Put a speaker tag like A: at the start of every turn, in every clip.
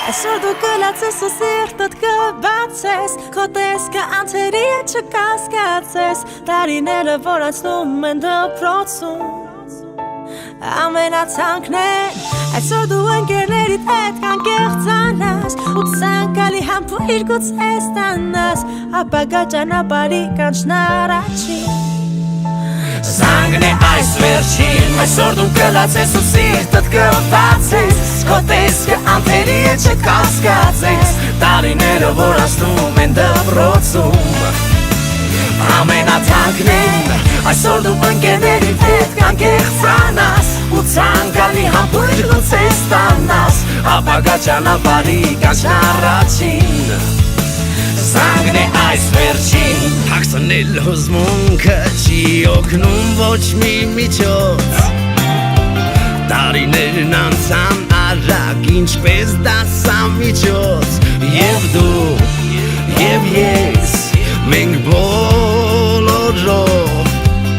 A: Այսօր դու կլացես ու սիրտդ կբացես Քո տեսքը անցերի է չկասկածես Տարիները որ անցնում են դպրոցում Ամենացանկն Այսօր դու ընկերներիդ հետ կանկեղծանաս Ու ցանկալի համբույր գուցե ստանաս Ապագա ճանապարհի կանչն առաջին Զանգն է այս վերջին Այսօր դու կլացես ու սիրտդ կբացես Քո տեսքը անթերի է չկասկածես Տարիները որ անցնում են դպրոցում Ամենաթանկն Այսօր դու ընկերներիդ հետ կանկեղծանաս Ու ցանկալի համբույր գուցե ստանաս Ապագա ճանապարհի կանչն առաջին Զանգն է այս վերջին Հագցնել հուզմունքը չի օգնում ոչ մի միջոց Տարիներն անցան արագ ինչպես դասամիջոց Եվ դու, և ես, մենք բոլորով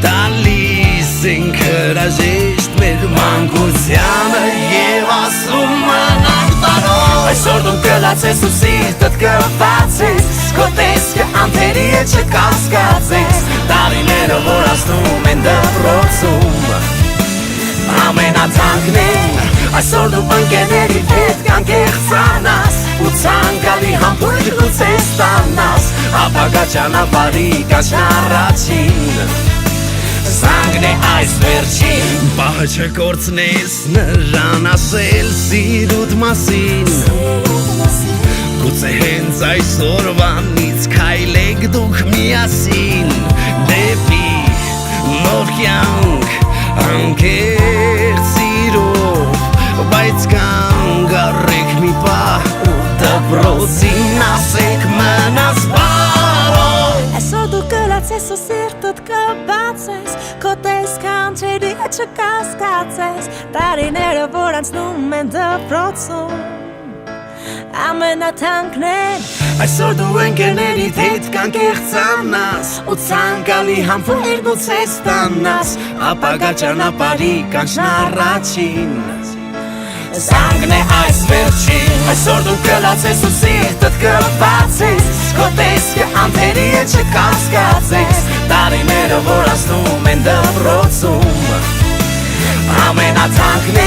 A: Տալիս ենք հրաժեշտ մեր մանկությանը Եվ ասում անանք տարով Այսօր դու կլացես ու սիրտդ կբացես Քո տեսքը անթերի է չկասկածես Տարիները որ անցնում են դպրոցում Ամենաթանկն Այսօր դու ընկերներիդ հետ կանկեղծանաս Ու ցանկալի համբույր գուցե ստանաս Ապագա ճանապարհի կանչն առաջին Զանգն է այս վերջին Պահը չկորցնես նրան ասել սիրուդ մասին Գուցե հենց այսօրվանից քայլեք դուք միասին Դեպի նոր կյանք անկեղծ սիրով Բայց կանգ առեք մի պահ ու դպրոցին ասեք մնաս բարով Այսօր դու կլացես ու սիրտդ կբացես Քո տեսքը անցերի է չկասկածես Տարիները որ անցնում են դպրոցում Ամենաթանկն Այսօր դու ընկերներիդ հետ կանկեղծանաս Ու ցանկալի համբույր գուցե ստանաս Ապագա ճանապարհի կանչն առաջին Զանգն է այս վերջին Այսօր դու կլացես ու սիրտդ կբացես Քո տեսքը անթերի է չկասկածես Տարիները որ անցնում են դպրոցում Ամենաթանկն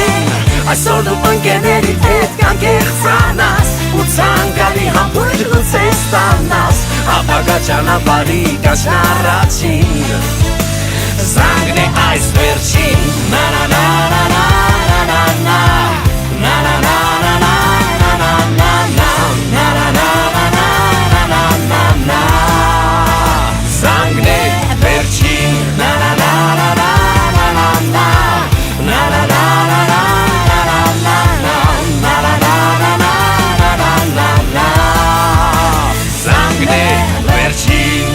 A: Այսօր դու ընկերներիդ հետ կանկեղծանաս Ու ցանկալի համբույր գուցե ստանաս Ապագա ճանապարհի կանչն առաջին Զանգն է այս վերջին Na-na-na-na-na-na-na-na Na-na-na-na-na-na-na-na-na-na-na-na Զանգն է վերջին Na-na-na-na-na-na-na-na Զանգն է վերջին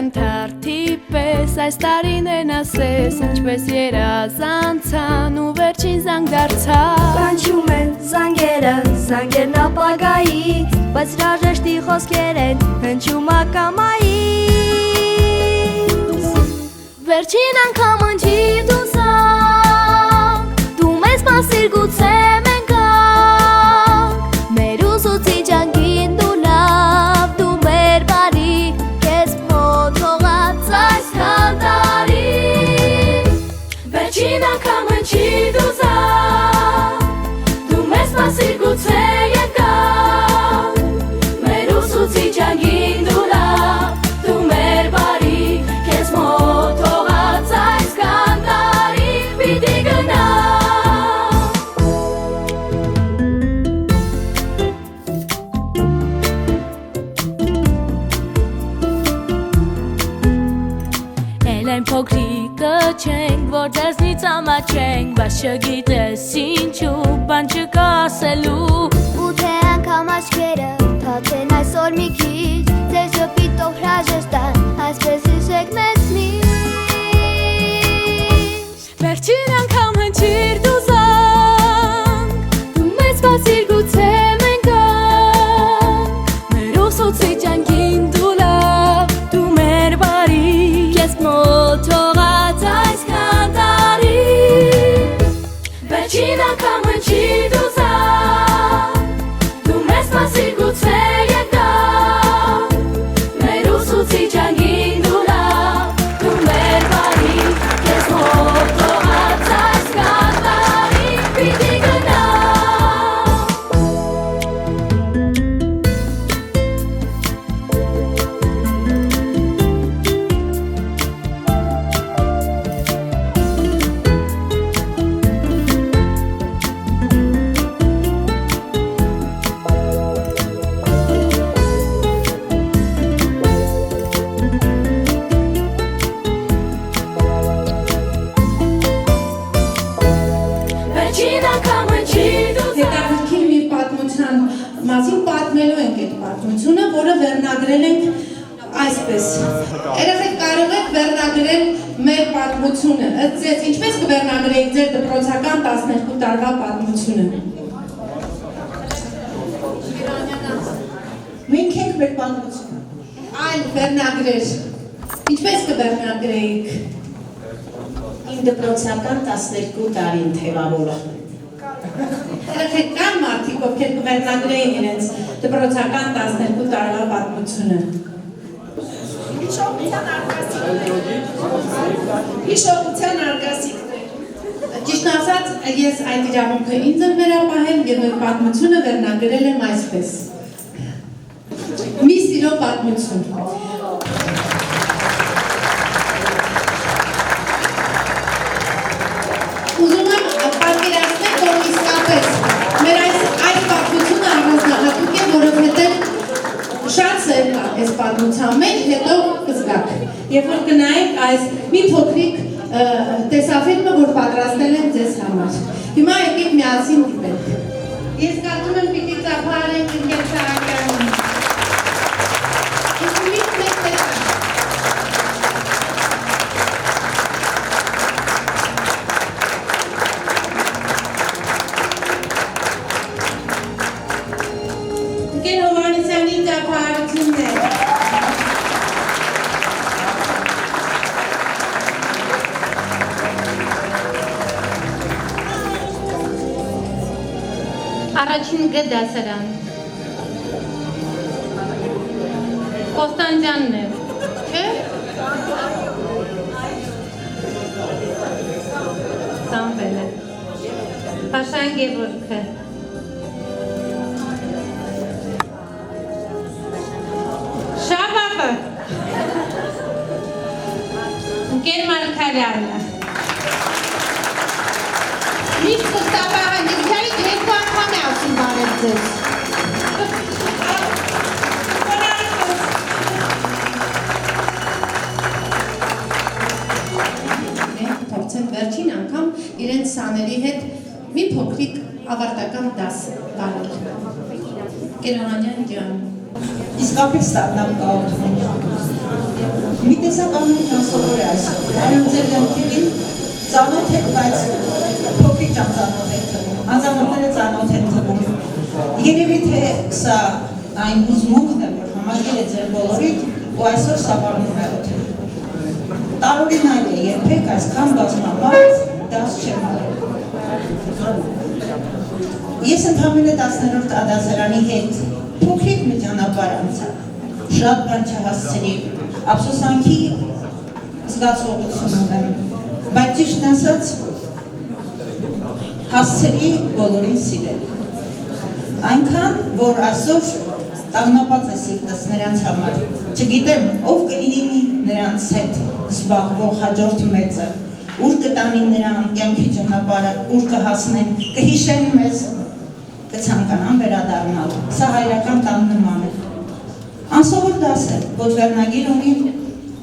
A: Ընթարթի պես այս տարիներն ասես ինչպես երազանցան ու վերջին զանգ դարձավ
B: Կանչում են զանգերն ապագայի Բայց հրաժեշտի խոսքեր են հնչում ակամայից Վերջին անգամ ընչի դու զանգ Դու մեզ մասիր գուցե մենք անք Մեր ուսուցիչ անգին դու լավ Դու մեր բարի Կեզ մոտ հողած այս կանդարի
A: Վերջին անգամ ընչի դու զանգ Դու մեզ մասիր գուցե եկավ Մեր ուսուցիչ անգին դու լավ Դու մեր բարի Կեզ մոտ հողած այս կանդարի Պիտի գնա Են փոքրիկը չենք, որ դերձնից ամաչենք Բայց չգիտես ինչու, բան չկա ասելու
B: Ու թե անգամ աչքերը թաթեն այսօր մի քիչ Ձեր ժպիտով հրաժեշտան, այսպես հիշեք մեզ միշտ
A: Վերջին անգամ հնչիր դու զանգ Դու մեզ բացիր գուցե մենք անք Մեր ուսուցիչ անգին դու լավ Դու մեր բարի Կեզ մոտ հողած այս կանդարի Վերջին անգամ հնչիր դու զանգ Դու մեզ բացիր գուցե եկավ Մեր ուսուցիչ անգին դու լավ Դու մեր բարի Կեզ մոտ հողած այս կանդարի Պիտի գնա Վերջին անգամ հնչիր դու զանգ
C: Հետաքրքիր մի պատմության մասին պատմելու ենք այդ պատմությունը, որը վերնագրել ենք այսպես։ Երեխեք կարող եք վերնագրել մեր պատմությունը։ Ըստ ձեզ ինչպես կվերնագրեիք ձեր դպրոցական 12 տարվա պատմությունը։ Մենք ենք մեր պատմությունը։ Այլ վերնագրեր։ Ինչպես կվերնագրեիք։
D: Իմ դպրոցական 12 տարին թևավորը։
C: Երեխեք կան մարդիկ, ովքեր կվերնագրեին իրենց դպրոցական 12 տարվա պատմությունը։ Հիշողության արգասիքներ։ Ճիշտ ասած, ես այդ իրավունքը ինձ եմ վերապահել և այդ պատմությունը վերնագրել եմ այսպես։ Մի սիրո պատմություն։ Ուզում եմ պատկերացնել, որ իսկապես մեր այս պատմությունը առանձնահատուկ է, որովհետև շատ սեր կա այս պատմության մեջ, հետո կզգաք։ Երբ որ կնայեք այս մի փոքրիկ տեսաֆիլմը, որ պատրաստել են ձեզ համար։ Հիմա եկեք միասին դիպենք։ Ես կարծում եմ պիտի ծափարենք ընկեր Սահակյանին։ Իսկ ուրիշ մեկ տեսակ։ Ընկեր Հովհաննիսյանի ծափարություններ։
E: Առաջին Գ դասարան Կոստանդյանն է, չէ՞։ Սամվելը Փաշան Գևորգը Շաբախը Ընկեր Մարգարյանը
C: Միշտ կստապահը նիքյարի երկու անգամ է ասում բարև ձեզ։ Փորձեն վերջին անգամ իրենց սաների հետ մի փոքրիկ ավարտական դաս բարել։ Կերմանյան ջան։
D: Իսկապես ստանալ կաղթում։
F: Մի տեսակ ամենքան սովոր է այսօր, այլում ձեր դեմքերին ծանոթ եք, բայց փոքրիկ ճան ծանոթ եք թվում, անծանոթները ծանոթ եք թվում։ Երևի թե սա այն հուզմունքն է, որ համակել է ձեր բոլորիդ ու այսօր սավառնում է օդը։ Տարօրինակ է, երբեք այսքան բազմաբար դաս չեմ արել։ Ես ընդամենը 10-րդ դասարանի հետ փոքրիկ մի ճանապարհ անցա, շատ բան չհասցրի, ափսոսանքի զգացողություն ունեմ, բայց ճիշտ ասած հասցրի բոլորին սիրել։ Այնքան, որ այսօր տագնապած է սիրտս նրանց համար, չգիտեմ ով կլինի նրանց հետ զբաղվող հաջորդ մեծը, ուր կտանի նրան կյանքի ճանապարհը, ուր կհասնեն, կհիշեն մեզ, կցանկանան վերադառնալ, սա հայրական տան նման է։ Անսովոր դաս է, ոչ վերնագիր ունի,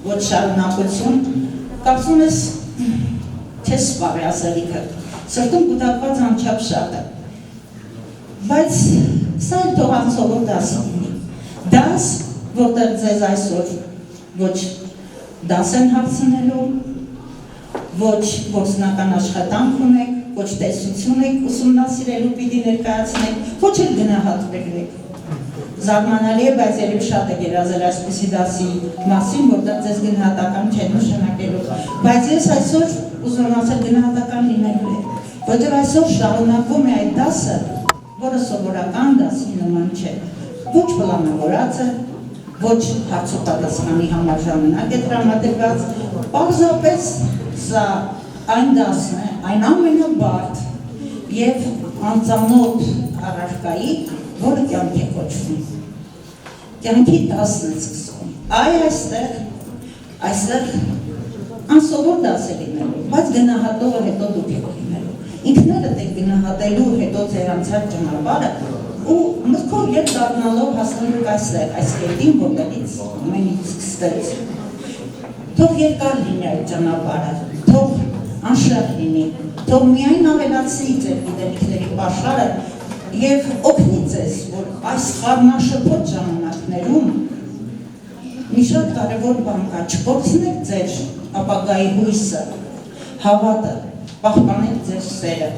F: ոչ շարունակություն, կարծում ես չես սպառի ասելիքը, սրտում կուտակված անչափ շատ է, բայց սա էլ թող անսովոր դաս ունի, դաս, որտեղ ձեզ այսօր ոչ դաս են հարցնելու, ոչ գործնական աշխատանք ունեք, ոչ տեսություն եք ուսումնասիրելու պիտի ներկայացնեք, ոչ էլ գնահատվելու եք։ Զարմանալի է, բայց երևի շատ է երազել այսպիսի դասի մասին, որտեղ ձեզ գնահատական չեն նշանակելու, բայց ես այսօր ուզում եմ ասել գնահատական լինելու է, որտեղ այսօր շարունակվում է այդ դասը, որը սովորական դասի նման չէ, ոչ պլանավորած է, ոչ հարց ու պատասխանի համար ժամանակ է տրամադրված, պարզապես սա այն դասն է, այն ամենաբարդ եւ անծանոթ առարկայի, որը կյանք է կոչվում։ Կյանքի դասն է սկսվում։ Այստեղ անսովոր դաս է լինելու, բայց գնահատողը հետո դուք եք լինելու։ Ինքներդ եք գնահատելու հետո ձեր անցած ճանապարհը ու մտքով երբ դառնալով հասնելու այստեղ, այս կետին, որտեղից ամեն ինչ սկսվեց։ Թող երկար լինի այդ ճանապարհը, թող անշահ լինի, թող միայն ավելացնի ձեր գիտելիքների պաշարը և օգնի ձեզ, որ այս խառնաշփոթ ժամանակներում մի շատ կարևոր բան կա, չկորցնեք ձեր ապագայի հույսը, հավատը, պահպանեք ձեր սերը։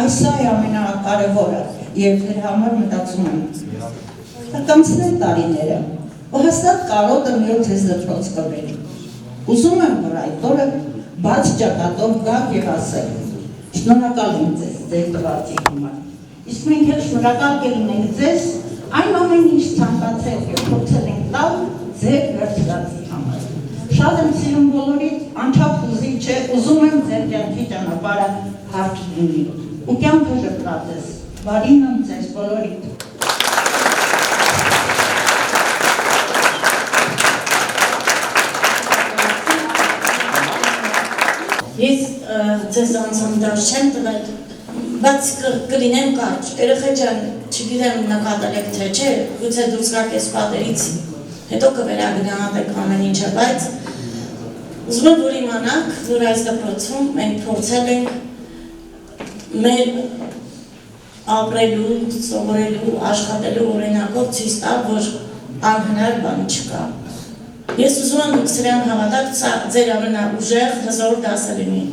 F: Այս է ամենակարևորը և դրա համար մտածում եմ։ Կանցնել տարիները, ու հաստատ կարոտը մի օր ձեզ դպրոց կբերի։ Ուզում եմ, որ այդ օրը բաց ճակատով գաք և ասել, շնորհակալ եմ ձեզ ձեր տվածի համար։ Իսկ մենք էլ շնորհակալ կլինենք ձեզ այն ամեն ինչ ցանկացել և փորձել ենք տալ ձեր վերջացի համար։ Շատ եմ սիրում բոլորիդ, անչափ ուզիչ է, ուզում եմ ձեր կյանքի ճանապարհը հարթ լինի ու կյանքը ժպտացես, բարին եմ ձեզ բոլորիդ։
G: Ես ձեզ անձանդար չեմ տվել, բայց կլինեմ կարճ, երեխա ջան, չգիտեմ նկատել եք թե չէ, գուցե դուրս գաք այս պատերից, հետո կվերագնահատեք ամեն ինչը, բայց ուզում եմ որ իմանաք, որ այս դպրոցում մենք փորձել ենք մեր ապրելու, սովորելու, աշխատելու օրինակով ցույց տալ, որ անհնար բան չկա։ Ես ուզում եմ դուք սրան հավատաք, սա ձեր ամենաուժեղ հզոր դասը լինի։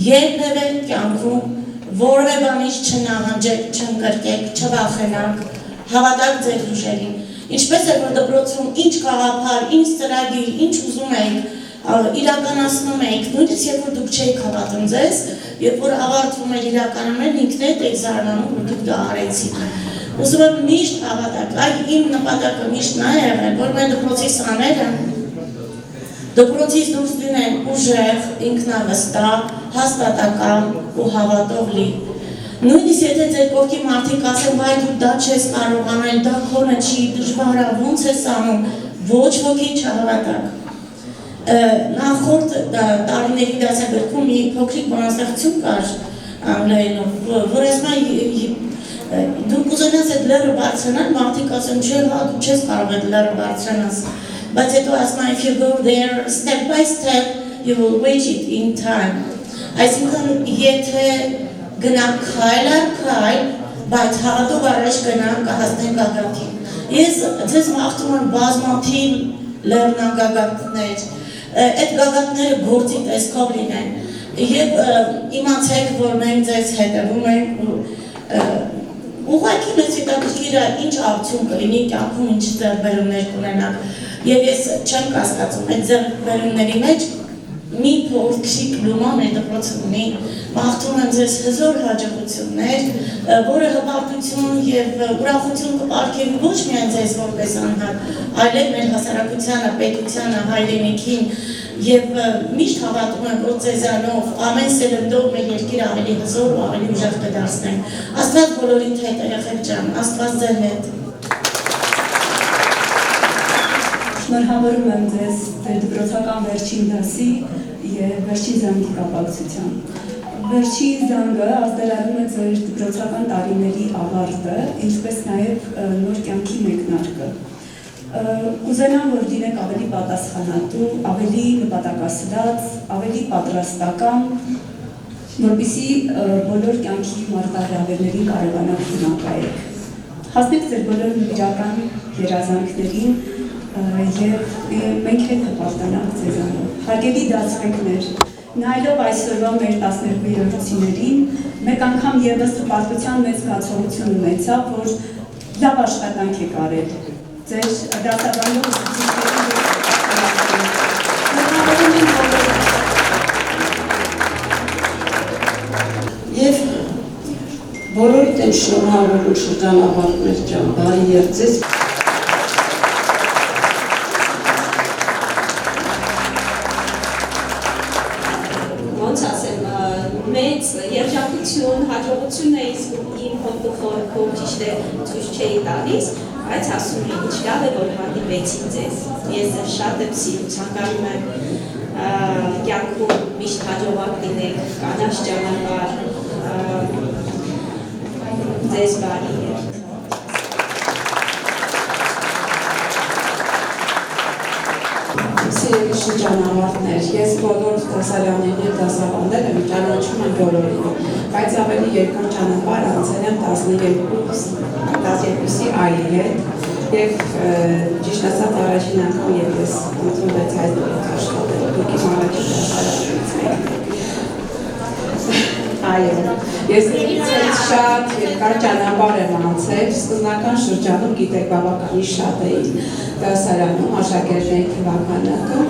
G: Երբևէ կյանքում որևէ բանից չնահանջեք, չընկրկեք, չվախենաք, հավատաք ձեր ուժերին։ Ինչպես է, որ դպրոցում ինչ գաղափար, ինչ ծրագիր, ինչ ուզում եք, իրականացնում եք, նույնիսկ երբ որ դուք չեք հավատում ձեզ, երբ որ ավարտվում էր իրականացնել, ինքներդ եք զարմանում, որ դուք դա արեցիք։ Ուզում եմ միշտ հավատաք, այդ իմ նպատակը միշտ նա է եղել, որ մեր դպրոցի սաները դպրոցից դուրս լինեն ուժեղ, ինքնավստահ, հաստատակամ ու հավատով լի։ Նույնիսկ եթե ձեր կողքի մարդիկ ասեն, վայ դու դա չես կարող անել, դա քոնը չի, դժվար է, ոնց ես անում, ոչ ոքի չհավատաք։ Նախորդ տարիների դասագրքում մի փոքրիկ բանաստեղծություն կար անգլերենով, որ ասում է դու կուզենաս այդ լեռը բարձրանալ, մարդիկ ասեն, չէ, հա, դու չես կարող այդ լեռը բարձրանալ, բայց հետո ասում է, if you go there step by step, you will reach it in time։ Այսինքն, եթե գնանք քայլ առ քայլ, բայց հավատով առաջ գնանք, կհասնենք ակրատին։ Ես ձեզ մաղթում եմ բազմաթիվ լեռնագագաթներ, այդ գագաթները գործի տեսքով լինեն եւ իմացեք, որ մենք ձեզ հետևում ենք ուղղակի մեզ հետաքրքիր է ինչ արդյունք կլինի կյանքում, ինչ ձեռքբերումներ կունենաք եւ ես չեմ կասկածում այդ ձեռքբերումների մեջ մի փոքրիկ լումա մեր դպրոցը ունի, մաղթում եմ ձեզ հզոր հաջողություններ, որը հպարտություն եւ ուրախություն կպարգևի ոչ միայն ձեզ որպես անհատ, այլև մեր հասարակությանը, պետությանը, հայրենիքին եւ միշտ հավատում եմ, որ ձեզանով ամեն սերնդով մեր երկիրը ավելի հզոր ու ավելի ուժեղ կդարձնենք։ Աստված բոլորիդ հետ, երեխեք ջան, Աստված ձեր հետ։
H: Շնորհավորում եմ ձեզ ձեր դպրոցական վերջին դասի եւ վերջին զանգի կապակցությամբ։ Վերջին զանգը ազդարարում է ձեր դպրոցական տարիների ավարտը, ինչպես նաեւ նոր կյանքի մեկնարկը։ Կուզենամ, որ լինեք ավելի պատասխանատու, ավելի նպատակասրած, ավելի պատրաստական, որպեսզի բոլոր կյանքի մարտահրավերներին կարողանաք դիմակայել։ Հասնեք ձեր բոլոր նվիրական երազանքներին եւ մենք հետ հպարտանանք ձեզանով։ Հարգելի դասվեկներ, նայելով այսօրվա մեր 12-րդցիներին, մեկ անգամ եւս հպարտության մեծ զգացողություն ունեցա, որ լավ աշխատանք եք արել։ Ձեր դասավանդող
I: եւ բոլորիդ եմ շնորհավորում շրջանավարտներ ջան, բարի երձես։
J: Մեծ երջանկություն, հաջողություն է իմ հոգով ճիշտ է ցույց չէի տալիս, բայց ասում եմ ինչ լավ է, որ հանդիպեցին ձեզ։ Ես շատ եմ սիրում, ցանկանում եմ կյանքում միշտ հաջողակ լինեք, կանաչ ճանապարհ, ձեզ բարի երեխա։
K: Սիրելի շրջանավարտներ, ես բոլոր դասարանների դասավանդել եմ, ճանաչում եմ բոլորին, բայց ավելի երկար ճանապարհ անցել եմ 12-ի այլի հետ եւ ճիշտ ասած առաջին անգամ ես ընդունվեց այս դեպքում աշխատել, դուք իմ առաջին դասարաններից եք։ Այո, ես շատ երկար ճանապարհ եմ անցել, սկզբնական շրջանում գիտեք բավականին շատ էի դասարանում, աշակերտների թվականակը,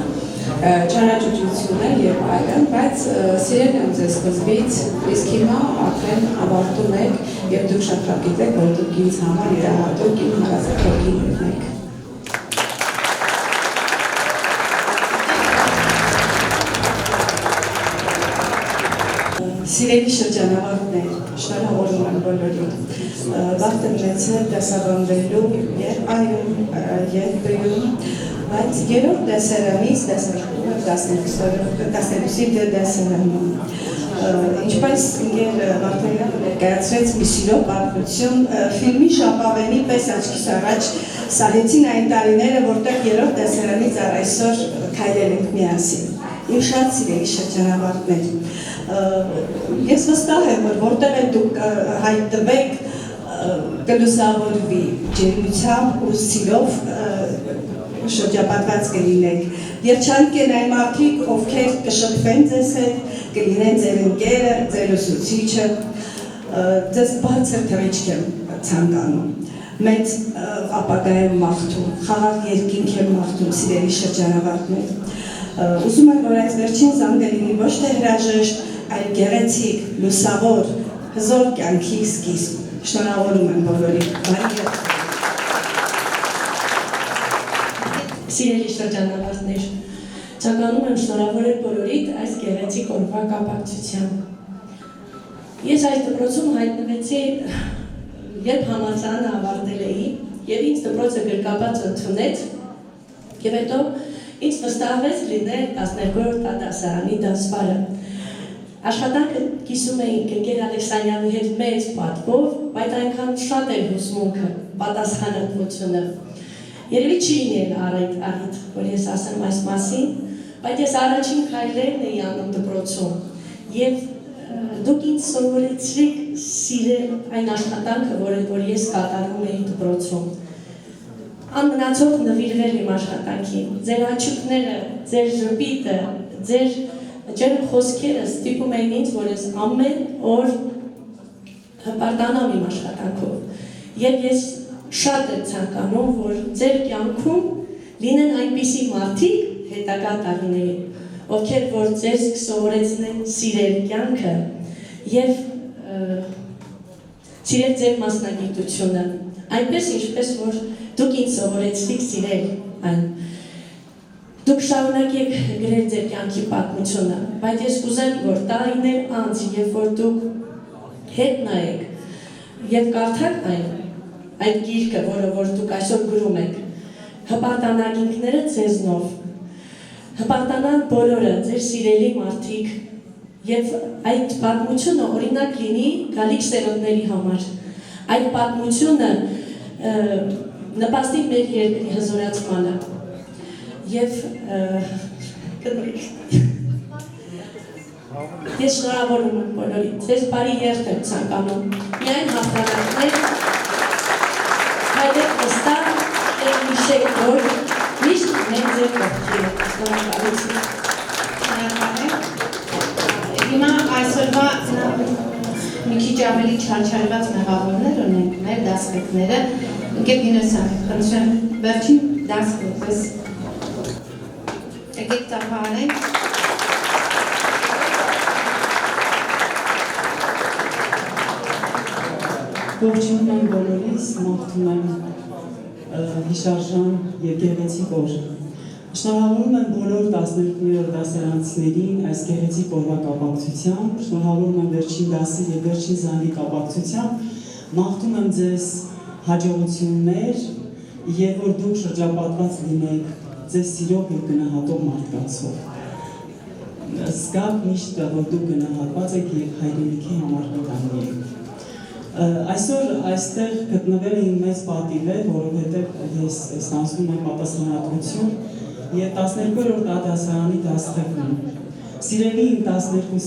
K: ճանաչությունը եւ այլն, բայց սիրել եմ ձեզ սկզբից, իսկ հիմա արդեն ավարտում եք եւ դուք շատ լավ գիտեք, որ դուք ինձ համար իրահատուկ իմ հարազատողին եք։
L: Սիրելի շրջանավարտներ, շնորհավորում եմ բոլորին, վաղ եմ ունեցել դասավանդելու եւ այոն եւ բյուրում, բայց երրորդ դասարանից դասավանդում եմ 12-ի դասարանում։ Ինչպես ինքեր Վարդանյանը ներկայացրեց մի սիրո պատմություն, ֆիլմի շապավենի պես աչքիս առաջ սահեցին այն տարիները, որտեղ երրորդ դասարանից առ այսօր քայլել ենք միասին։ Իմ շատ սիրելի շրջանավարտներ, ես վստահ եմ, որ որտեղ էլ դուք հայտնվեք, կլուսավորվի ջերմությամբ ու սիրով շրջապատված կլինեք։ Երջանիկ են այն մարդիկ, ովքեր կշփվեն ձեզ հետ, կլինեն ձեր ընկերը, ձեր ուսուցիչը, ձեզ բարձր թռիչք եմ ցանկանում։ Մեծ ապագայում մաղթում, խաղաղ երկինք եմ մաղթում, սիրելի շրջանավարտներ։ Ուզում եմ, որ այս վերջին զանգը լինի ոչ թե հրաժեշտ, այլ գեղեցիկ, լուսավոր, հզոր կյանքի սկիզբ։ Շնորհավորում եմ բոլորին։ Բարի երեխա։
M: Սիրելի շրջանավարտներ, ցանկանում եմ շնորհավորել բոլորիդ այս գեղեցիկ օրվա կապակցությամբ։ Ես այս դպրոցում հայտնվեցի, երբ համալսարանը ավարտել էի, եւ ինձ դպրոցը գրկաբաց ընդունեց, եւ հետո ինձ վստահվեց լինել 12-րդ դասարանի դասվարը։ Աշխատանքը կիսում էինք ընկեր Ալեքսանյանի հետ մեծ պատվով, բայց այնքան շատ էր հուսմունքը, պատասխանատվությունը։ Երևի չի լինել առիթ, որ ես ասեմ այս մասին, բայց ես առաջին քայլերն էի անում դպրոցում եւ դուք ինձ սովորեցրիք սիրել այն աշխատանքը, որ ես կատարում էի դպրոցում։ անմնացող նվիրվել իմ աշխատանքին։ Ձեր աչուկները, ձեր ժպիտը, ձեր ջերմ խոսքերը ստիպում էին ինձ, որ ես ամեն օր հպարտանամ իմ աշխատանքով։ Եվ ես շատ եմ ցանկանում, որ ձեր կյանքում լինեն այնպիսի մարդիկ հետագա տարիներին, ովքեր որ ձեզ կսովորեցնեն սիրել կյանքը եւ սիրել ձեր մասնագիտությունը, այնպես ինչպես որ դուք ինձ սովորեցրիք սիրել այն։ Դուք շարունակեք գրել ձեր կյանքի պատմությունը, բայց ես կուզեմ, որ տարիներ անց, երբ որ դուք հետ նայեք եւ կարդաք այդ գիրքը, որը որ դուք այսօր գրում եք, հպարտանաք ինքները ձեզնով, հպարտանան բոլորը ձեր սիրելի մարդիկ եւ այդ պատմությունը օրինակ լինի գալիք սերունդների համար։ Այդ պատմությունը նպաստի մեր երկրի հզորացմանը եւ ես շնորհավորում եմ բոլորին, ձեզ բարի երթ եմ ցանկանում, միայն հաղթանակներ, հայրեք վստահ եւ հիշեք, որ միշտ մենք ձեր կողքին ենք, շնորհակալություն։
C: Հիմա այսօրվա մի քիչ ավելի չարչարված մեղավորներ ունենք, մեր դասվեկները, ընկեր Գինոսյան, խնդրեմ, վերջին դասվեկս եկեք տապարենք։
N: Ողջունում եմ բոլորիս, մաղթում եմ հիշարժան և գեղեցիկ օր։ Շնորհավորում եմ բոլոր 12-րդ դասարանցիներին այս գեղեցիկ օրվա կապակցությամբ, շնորհավորում եմ վերջին դասի և վերջին զանգի կապակցությամբ, մաղթում եմ ձեզ հաջողություններ և որ դուք շրջապատված լինեք ձեզ սիրող և գնահատող մարդկանցով։ Զգաք միշտ, որ դուք գնահատված եք և հայրենիքի համար վտանգի եք։ Այսօր այստեղ գտնվել էին մեծ պատիվ է, որովհետև ես ստանձնում եմ պատասխանատվություն և 12-րդ դասարանի դասղեկն եմ։ Սիրելի իմ 12-ի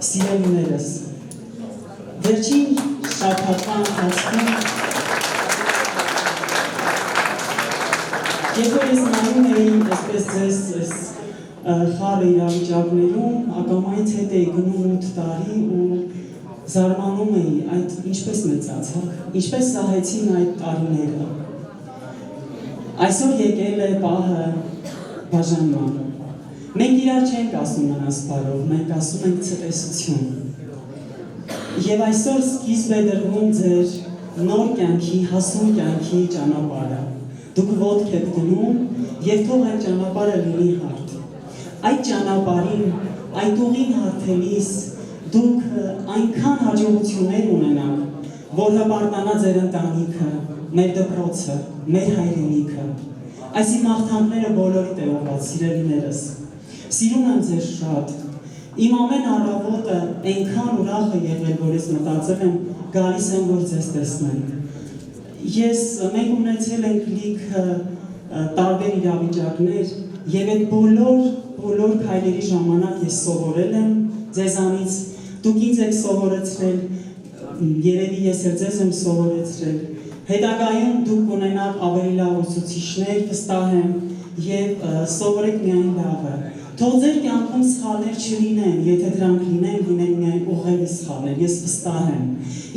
N: սիրելիներս, վերջին շաբաթվա ընթացքում երբ որ ես նայում էի այսպես ձեզ խառը իրավիճակներում, ակամայից հետ էի գնում 8 տարի ու զարմանում էի այդ ինչպես մեծացանք, ինչպես սահեցին այդ տարիները։ Այսօր եկել է պահը բաժանման։ Մենք իրար չենք ասում անասպարով, մենք ասում ենք ցտեսություն։ Եվ այսօր սկիզբ է դրվում ձեր նոր կյանքի, հասուն կյանքի ճանապարհը։ Դուք ոտք եք դնում և թող այդ ճանապարհը լինի հարթ։ Այդ ճանապարհին, այդ ուղին հարթելիս դուք այնքան հաջողություններ ունենաք, որ հպարտանա ձեր ընտանիքը, մեր դպրոցը, մեր հայրենիքը։ Այս իմ մաղթանքները բոլորիդ է ուղղված, սիրելիներս։ Սիրում եմ ձեզ շատ։ Իմ ամեն առավոտը այնքան ուրախ է եղել, որ ես մտածել եմ գալիս եմ, որ ձեզ տեսնեմ։ Մենք ունեցել ենք լիք տարբեր իրավիճակներ և այդ բոլոր քայլերի ժամանակ ես սովորել եմ ձեզանից, դուք ինձ եք սովորեցրել, երևի ես էլ ձեզ եմ սովորեցրել, հետագայում դուք ունենաք ավելի լավ ուսուցիչներ, վստահ եմ, և սովորեք միայն լավը։ Թող ձեր կյանքում սխալներ չլինեն, եթե դրանք լինեն միայն ուղղելի սխալներ, ես վստահ եմ։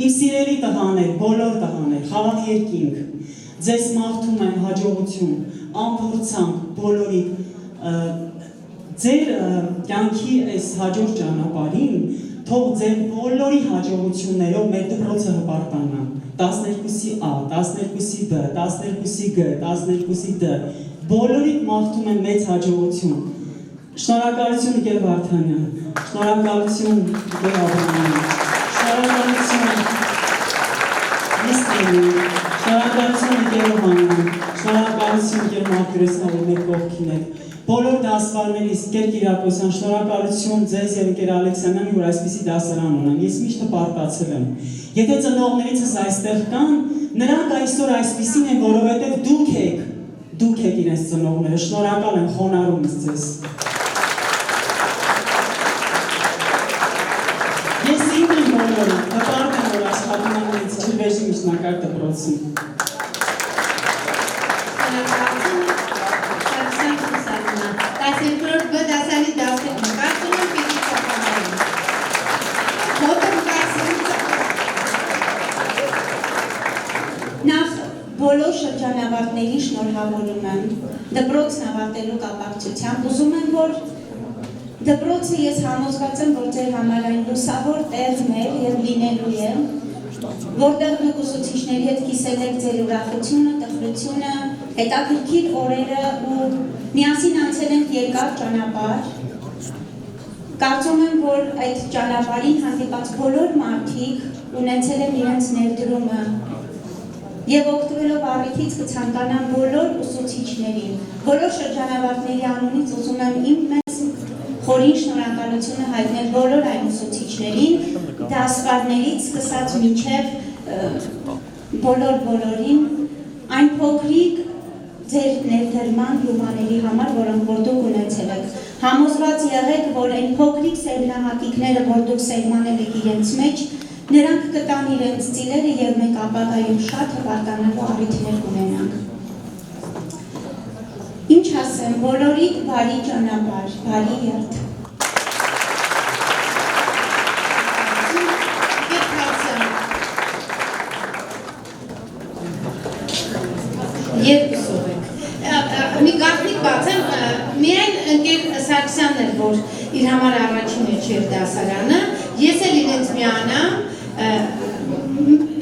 N: Իմ սիրելի տղաներ, բոլոր տղաներ, խաղաղ երկինք, ձեզ մաղթում եմ հաջողություն, ամփորձանք բոլորիդ, ձեր կյանքի այս հաջորդ ճանապարհին թող ձեր բոլորի հաջողություններով մեր դպրոցը հպարտանա։ 12-ի A, 12-ի B, 12-ի G, 12-ի D, բոլորիդ մաղթում եմ մեծ հաջողություն։ Շնորհակալություն Գեր Վարդանյան, շնորհակալություն Գեր Աբրահամյան, շնորհակալություն Նեստերին, շնորհակալություն Գեր Օհանյան, շնորհակալություն Գեր Մարտիրոսյան, որ մեր կողքին եք։ Բոլոր դասվարներիս, Գեր Կիրակոսյան, շնորհակալություն ձեզ և Գեր Ալեքսանյանի, որ այսպիսի դասարան ունեն։ Ես միշտ հպարտացել եմ։ Եթե ծնողներիցս այստեղ կան, նրանք այսօր այսպիսին են, որովհետև դուք եք իրենց ծնողները, շնորհակալ եմ, խոնարհում եմ ձեզ։ Ես սիրում եմ բոլորին, հպարտ եմ, որ աշխատում եմ ինձ ջրվեժի միջնակարգ դպրոցում։
O: ճանապարհներին շնորհավորում եմ դպրոցն ավարտելու կապակցությամբ։ Ուզում եմ, որ դպրոցը ես համոզված եմ, որ ձեր համար այն լուսավոր տեղն է եւ լինելու է, որտեղ դուք ուսուցիչների հետ կիսել եք ձեր ուրախությունը, տխրությունը, հետաքրքիր օրերը ու միասին անցել ենք երկար ճանապարհ։ Կարծում եմ, որ այդ ճանապարհին հանդիպած բոլոր մարդիկ ունեցել են իրենց ներդրումը եւ օգտվելով առիթից կցանկանամ բոլոր ուսուցիչներին, բոլոր շրջանավարտների անունից ուզում եմ իմ մեծ խորին շնորհակալությունը հայտնել բոլոր այն ուսուցիչներին, դասվարներից սկսած մինչև բոլորին, այն փոքրիկ ձեր ներդրման լումաների համար, որոնք որ դուք ունեցել եք, համոզված եղեք, որ այն փոքրիկ սերմնահատիկները, որ դուք սերմանել եք իրենց մեջ, նրանք կտան իրենց ծիլերը եւ մենք ապագայում շատ հպարտանալու առիթներ կունենանք։ Ինչ ասեմ, բոլորիդ բարի ճանապարհ, բարի երթ։
E: Երկուսով եք։ Մի գաղտնիք բացեմ, միայն ընկեր Սարգսյանն էր, որ իր համար առաջին էր դասարանը, ես էլ իրենց միանամ,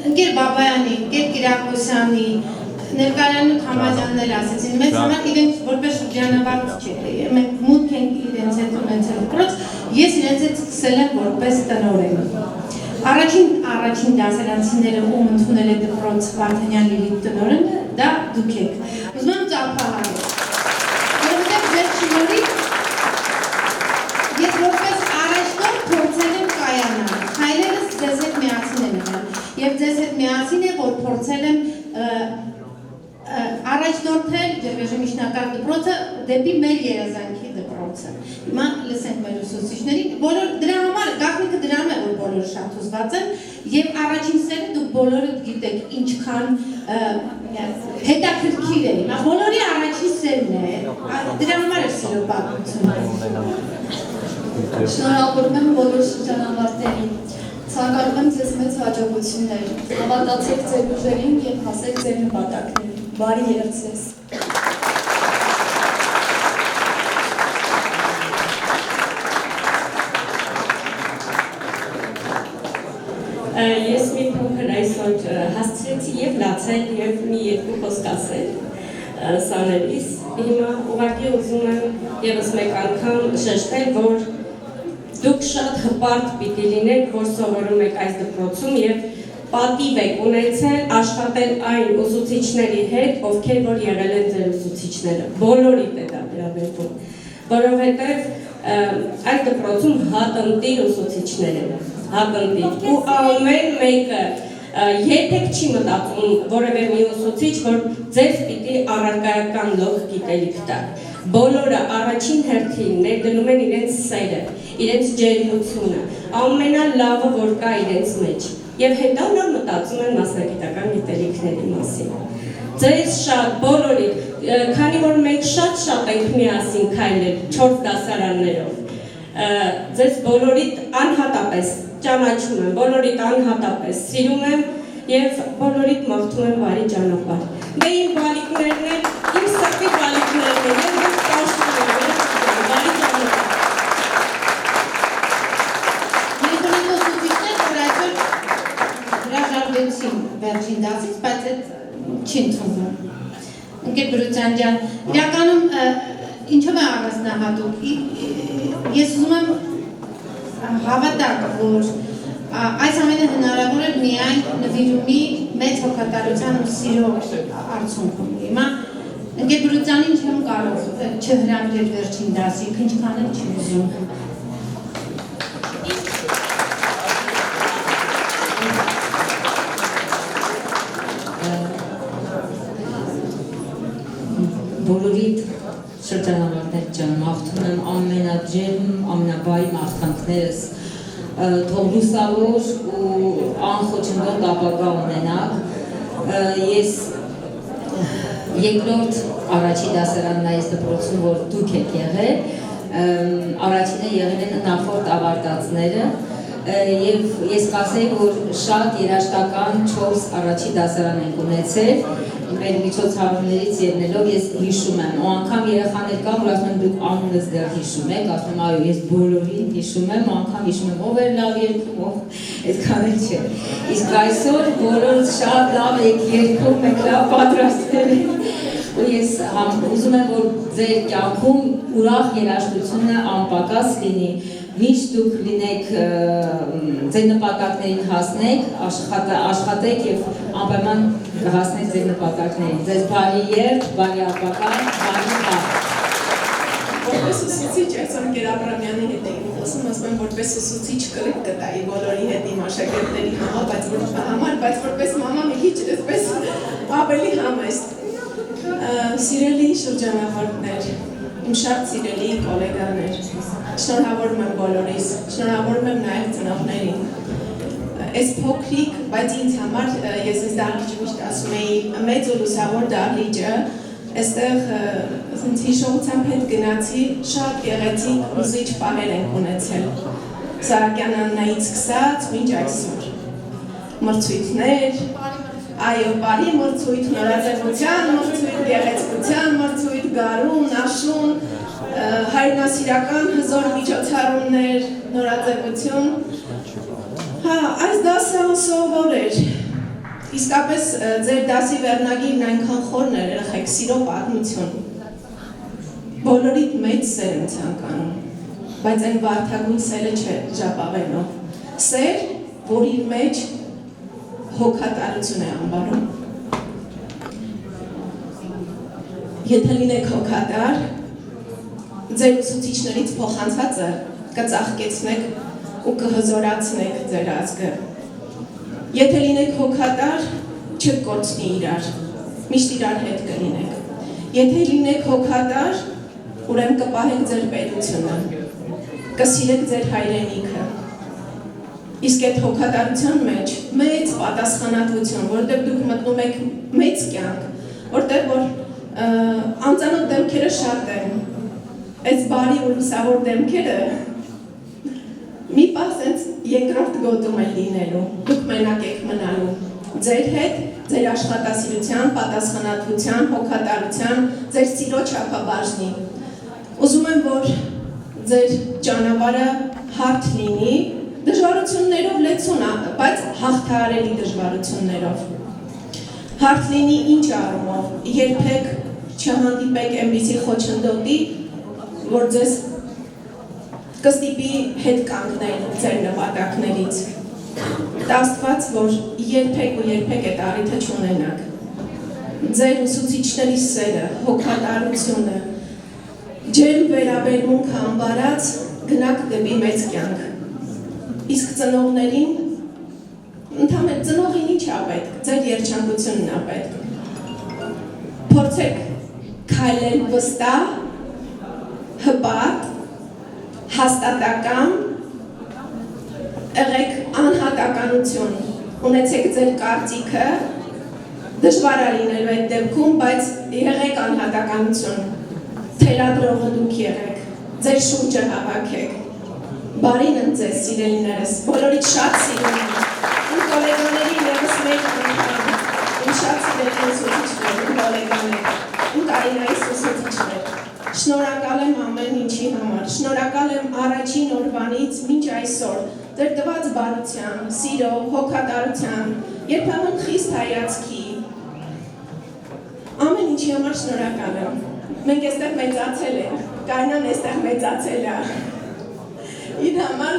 E: ընկեր Բաբայանի, ընկեր Կիրակոսյանի, Ներկայանու Թամազյաններ ասեցին, մեզ համար իրենց որպես շրջանավարտ չէ, մենք մուտք ենք իրենց հետ ունեցել դպրոց, ես իրենց հետ սկսել եմ որպես տնօրեն։ Առաջին դասարանցիները ում ընդունել է դպրոց Վարդանյան Լիլիթ տնօրենը, դա դուք եք։ Ուզում եմ ծափահարել, որովհետև ձեր շնորհիվ ես որպես առաջնորդ փորձել եմ կայանալ, հայրերս ձեզ հետ միասին են եղել, եւ ձեզ հետ միասին է, որ փորձել եմ առաջնորդել ջրվեժմիջնակարգ դպրոցը դեպի մեր երազանքի դպրոցը։ Հիմա լսենք մեր ուսուցիչներին, դրա համար գաղտնիքը դրանում է, որ բոլորը շատ հուզված են եւ առաջին սերը դուք բոլորը գիտեք ինչքան հետաքրքիր է։ Հիմա բոլորի առաջին սերն է, դրա համար է սիրո պատմությունը։
P: Շնորհավորում եմ բոլոր շրջանավարտներին։ Ցանկանում եմ ձեզ մեծ հաջողություններ, հավատացեք ձեր ուժերին և հասեք ձեր նպատակներին։ Բարի երթ ձեզ։
Q: Ես մի փոքր այսօր հասցրեցի և լացել և մի երկու խոսք ասել սանելիս։ Հիմա ուղղակի ուզում եմ ևս մեկ անգամ շեշտել, որ դուք շատ հպարտ պիտի լինեք, որ սովորում եք այս դպրոցում և պատիվ եք ունեցել աշխատել այն ուսուցիչների հետ, ովքեր որ եղել են ձեր ուսուցիչները, բոլորիդ է դա վերաբերվում, որովհետև այս դպրոցում հատնտիր ուսուցիչներ են, հատնտիր, ու ամեն մեկը երբեք չի մտածում որևէ մի ուսուցիչ, որ ձեզ պիտի առարկայական լող գիտելիք տա։ Բոլորը առաջին հերթին ներդնում են իրենց սերը, իրենց ջերմությունը, ամենալավը, որ կա իրենց մեջ, և հետո նոր մտածում են մասնագիտական գիտելիքների մասին։ Ձեզ շատ բոլորի, քանի որ մենք շատ ենք միասին քայլել 4 դասարաններով, ձեզ բոլորիդ անհատապես ճանաչում եմ, բոլորիդ անհատապես սիրում եմ և բոլորիդ մաղթում եմ բարի ճանապարհ։ Դե իմ բալիկներն են, իմ սրտի բալիկներն են, և ես պաշտում եմ, բարի ճանապարհ։
E: Մենք ունենք ուսուցիչներ, որ այսօր հրաժարվեցին վերջին դասից, բայց այդ չի ընդունվում։ Ընկեր Բրուցյան ջան, իրականում ինչով է առանձնահատուկ։ Ես ուզում եմ հավատալ, որ այս ամենը հնարավոր է միայն նվիրումի մեծ հոգատարության ու սիրո արդյունքում։ Հիմա ընկեր Բրուցյանին չեմ կարող չհրավիրել վերջին դասի, ինչքան էլ չի ուզում։
R: Բոլորիդ շրջանավարտներ ջան, մաղթում եմ ամենաջերմ, ամենաբարի մաղթանքներս թող լուսավոր ու անխոչնդոտ ապագա ունենաք։ Ես երկրորդ առաջին դասարանն է այս դպրոցում, որ դուք եք եղել, առաջինը եղել են նախորդ ավարտածները, և ես կասեի, որ շատ երաժշտական 4 առաջին դասարան ենք ունեցել, մեր միջոցառումներից ելնելով ես հիշում եմ, ու անգամ երեխաներ կան, որ ասում են դուք անունս դեռ հիշում եք, ասում եմ այո, ես բոլորին հիշում եմ, ու անգամ հիշում եմ ով էր լավ երգում, ով այդքան էլ չէ։ Իսկ այսօր բոլորս շատ լավ եք երգում, եք լավ պատրաստել եք, ու ես ուզում եմ, որ ձեր կյանքում ուրախ երաժշտությունը անպակաս լինի, միշտ դուք լինեք, ձեր նպատակներին հասնեք, աշխատեք և անպայման հասնեք ձեր նպատակներին, ձեզ բարի երդ, բարի ապական, բարի հաղ։
L: Որպես ուսուցիչ այսօր Գերաբրամյանի հետ էին խոսում, ասում եմ որպես ուսուցիչ կրիկ կտայի բոլորի հետ իմ աշակերտների համար, բայց որպես մամա մի քիչ այսպես ավելի համեստ։ Սիրելի շրջանավարտներ, իմ շատ սիրելի կոլեգաներ, շնորհավորում եմ բոլորիս, շնորհավորում եմ նաև ծնողներին։ Այս փոքրիկ, բայց ինձ համար ես այս դահլիճը միշտ ասում էի մեծ ու լուսավոր դահլիճը, այստեղ հիշողությամբ հետ գնացի, շատ գեղեցիկ հուզիչ պահեր ենք ունեցել։ Սահակյան Աննայից սկսած մինչ այսօր։ Մրցույթներ, այո, բարի մրցույթ, նորաձևության մրցույթ, գեղեցկության մրցույթ, գարուն, աշուն, հայրենասիրական հզոր միջոցառումներ, նորաձևություն։ Հա, այս դասը անսովոր էր։ Իսկապես ձեր դասի վերնագիրն այնքան խորն էր, երեխեք, սիրո պատմություն։ Բոլորիդ մեծ սեր եմ ցանկանում, բայց այն վարդագույն սերը չէ ժապավենով։ Սեր, որ իր մեջ հոգատարություն է անվարում։ Եթե լինեք հոգատար, ձեր ուսուցիչներից փոխանցածը կծաղկեցնեք ու կհզորացնեք ձեր ազգը։ Եթե լինեք հոգատար, չկորցնի իրար, միշտ իրար հետ կլինեք։ Եթե լինեք հոգատար, ուրեմն կպահեք ձեր պետությունը, կսիրեք ձեր հայրենիքը։ Իսկ այդ հոգատարության մեջ մեծ պատասխանատվություն, որտեղ դուք մտնում եք մեծ կյանք, որտեղ որ անծանոթ դեմքերը շատ են, այս բարի ու լուսավոր դեմքերը մի պահ սենց երկրորդ գոտում են լինելու, դուք մենակ եք մնալու, ձեր հետ, ձեր աշխատասիրության, պատասխանատվության, հոգատարության, ձեր սիրո չափաբաժնի։ Ուզում եմ, որ ձեր ճանապարհը հարթ լինի, դժվարություններով լեցուն, բայց հաղթահարելի դժվարություններով։ Հարթ լինի ինչ առումով, երբեք չհանդիպեք այնպիսի խոչընդոտի, որ ձեզ կստիպի հետ կանգնել ձեր նպատակներից։ Աստված, որ երբեք ու երբեք այդ առիթը չունենաք։ Ձեր ուսուցիչների սերը, հոգատարությունը, ջերմ վերաբերմունքը անվարած գնաք դեպի մեծ կյանք։ Իսկ ծնողներին, ընդհանրապես ծնողին ինչ ա պետք, ձեր երջանկությունն ա պետք։ Փորձեք քայլել վստահ, հպարտ, հաստատակամ, եղեք անհատականություն, ունեցեք ձեր կարծիքը, դժվար է լինելու այդ դեպքում, բայց եղեք անհատականություն, թելադրողը դուք եղեք, ձեր շուրջը հավաքեք, բարին եմ ձեզ սիրելիներս, բոլորիդ շատ սիրում եմ, իմ կոլեգաների ևս մեկ անգամ, իմ շատ սիրելի ուսուցիչներ, իմ կոլեգաներ, իմ Կարինայիս ուսուցիչներ, շնորհակալ եմ ամեն ինչի համար, շնորհակալ եմ առաջին օրվանից մինչ այսօր, ձեր տված բարության, սիրո, հոգատարության, երբեմն խիստ հայացքի, ամեն ինչի համար շնորհակալ եմ։ Մենք այստեղ մեծացել ենք, Կարինան այստեղ մեծացել է։ Իր համար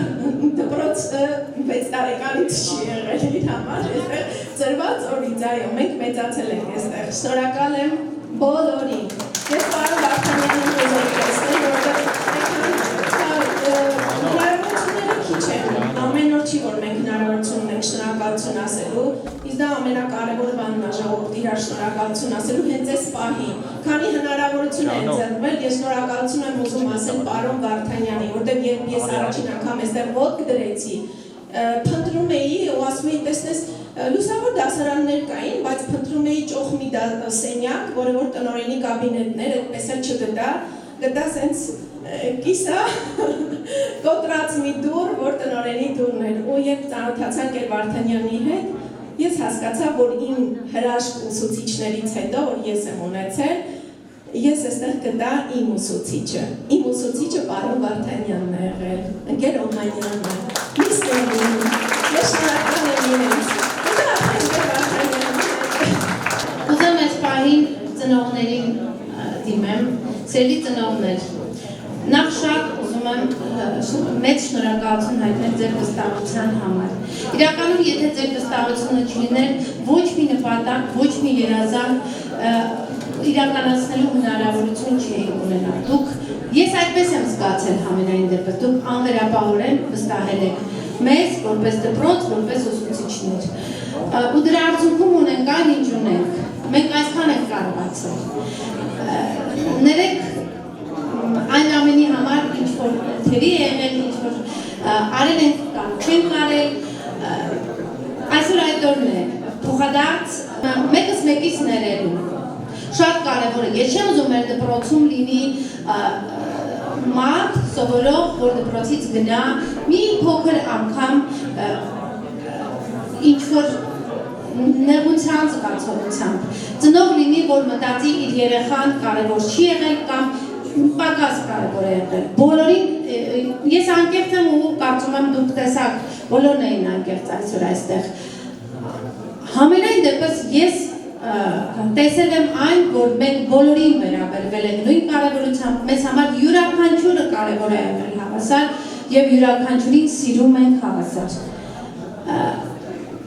L: դպրոցը 6 տարեկանից չի եղել, իր համար այստեղ ծրված օրից, այո, մենք մեծացել ենք այստեղ, շնորհակալ եմ բոլորին։ Ես պարոն Վարդանյանին ուզում տեսնել, որտեղ հնարավորությունները քիչ են, ամեն օր չի, որ մենք հնարավորություն ունենք շնորհակալություն ասելու, իսկ դա ամենակարևոր բանն է ժողովուրդ իրար շնորհակալություն ասելու հենց այս պահին, քանի հնարավորություն է ընձեռվել, ես շնորհակալություն եմ ուզում ասել պարոն Վարդանյանի, որտեղ երբ ես առաջին անգամ այստեղ ոտք դրեցի, փնտրում էի ու ասում էի, տեսնես, լուսավոր դասարաններ կային, բայց փնտրում էի ճոխ մի սենյակ, որը որ տնօրենի կաբինետներ, այդպես էլ չգտա, գտա սենց կիսա կոտրած մի դուռ, որ տնօրենի դուռն էր, ու երբ ծանոթացանք էր Վարդանյանի հետ,
J: ես հասկացա, որ իմ հրաշք ուսուցիչներից հետո, որ ես եմ ունեցել, ես այստեղ գտա իմ ուսուցիչը։ Իմ ուսուցիչը պարոն Վարդանյանն է եղել, ընկեր Օհանյանն է։ Ես շնորհակալ եմ իրենց։
E: Ուզում ես պահին ծնողներին դիմեմ, սիրելի ծնողներ, նախ շատ ուզում եմ մեծ շնորհակալություն հայտնել ձեր վստահության համար։ Իրականում, եթե ձեր վստահությունը չլիներ, ոչ մի նպատակ, ոչ մի երազանք իրականացնելու հնարավորություն չէի ունենալ։ Ես այդպես եմ զգացել համենայն դեպս, դուք անվերապահորեն վստահել եք մեզ, որպես դպրոց, որպես ուսուցիչներ։ Ու դրա արդյունքում ունենք այն, ինչ ունենք։ Մենք այսքան ենք կարողացել։ Ներեք այն ամենի համար, ինչ որ թերի է եղել, ինչ որ արել ենք կամ չենք արել, այսօր այդ օրն է, փոխադարձ մեկս մեկից ներելու։ Շատ կարևոր է, ես չեմ ուզում մեր դպրոցում լինի մարդ, սովորող, որ դպրոցից գնա, մի փոքր անգամ ինչ որ նեղության զգացողությամբ, ծնող լինի, որ մտածի իր երեխան կարևոր չի եղել կամ պակաս կարևոր է եղել։ Բոլորին, ես անկեղծ եմ ու կարծում եմ դուք տեսակ, բոլորն էին անկեղծ այսօր այստեղ։ Համենայն դեպս ես տեսել եմ այն, որ մենք բոլորին վերաբերվել ենք նույն կարևորությամբ, մեզ համար յուրաքանչյուրը կարևոր է եղել հավասար և յուրաքանչյուրին սիրում ենք հավասար։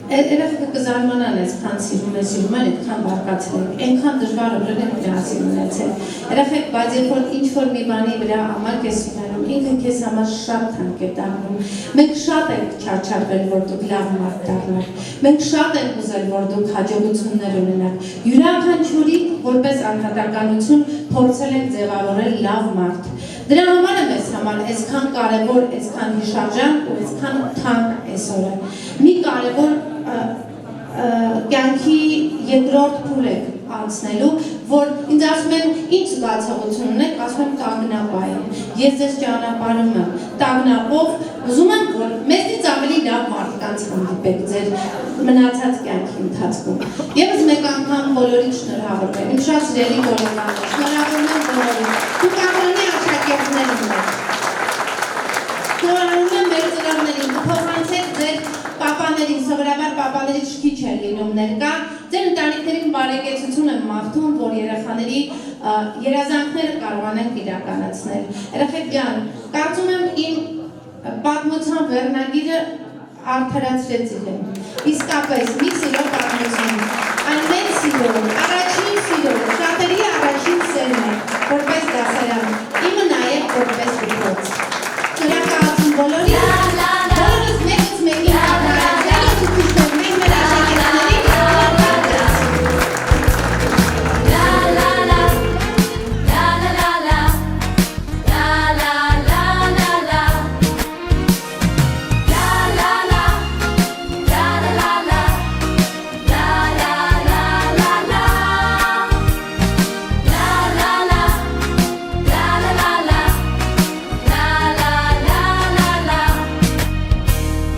E: Երեխեքը կզարմանան այսքան սիրում են, այդքան բարկացել ենք, այնքան դժվար օրեր են միասին ունեցել։ Երեխեք, բայց երբ որ ինչ-որ մի բանի վրա ամարգ ես ունենում, ինքը քեզ համար շատ թանկ է դառնում։ Մենք շատ ենք չարչարվել, որ դուք լավ մարդ դառնաք։ Մենք շատ ենք ուզել, որ դուք հաջողություններ ունենաք։ Յուրաքանչյուրին որպես անհատականություն փորձել ենք ձևավորել լավ մարդ։ Դրա համար է մեզ համար այսքան կարևոր, այսքան հիշարժան ու այսքան թանկ այսօրը։ Մի կարևոր կյանքի երկրորդ փուլ եք անցնելու, որ ինձ ասում են ինչ զգացողություն ունեք, ասում եմ կանգնապային։ Ես ձեզ ճանապարհում եմ, տագնապով ուզում եմ, որ մեզնից ավելի լավ մարդկանց հանդիպեք ձեր մնացած կյանքի ընթացքում։ Եվս մեկ անգամ բոլորին շնորհավորում եմ, շատ սիրելի գոլեկաններ, շնորհավորում եմ բոլորին։ Դուք աղրանի աշակերտներ ունեք։ Շնորհավորում եմ մեր ծնողներին, փոխանցեք ձեր պապաներին, սովորաբար պապաներից քիչ է լինում ներկա, ձեր ընտանիքներին բարեկեցություն եմ մաղթում, որ երեխաների երազանքները կարողանենք իրականացնել։ Երեխեք ջան, կարծում եմ իմ պատմության վերնագիրը արդարացրեցի եմ։ Իսկապես մի սիրո պատմություն, ամեն սիրո, առաջին սիրո, շատերի առաջին սերն է, որպես դասարան, իմը նաև որպես դպրոց։ Շնորհակալություն բոլորին, բոլորս մեկս մեկի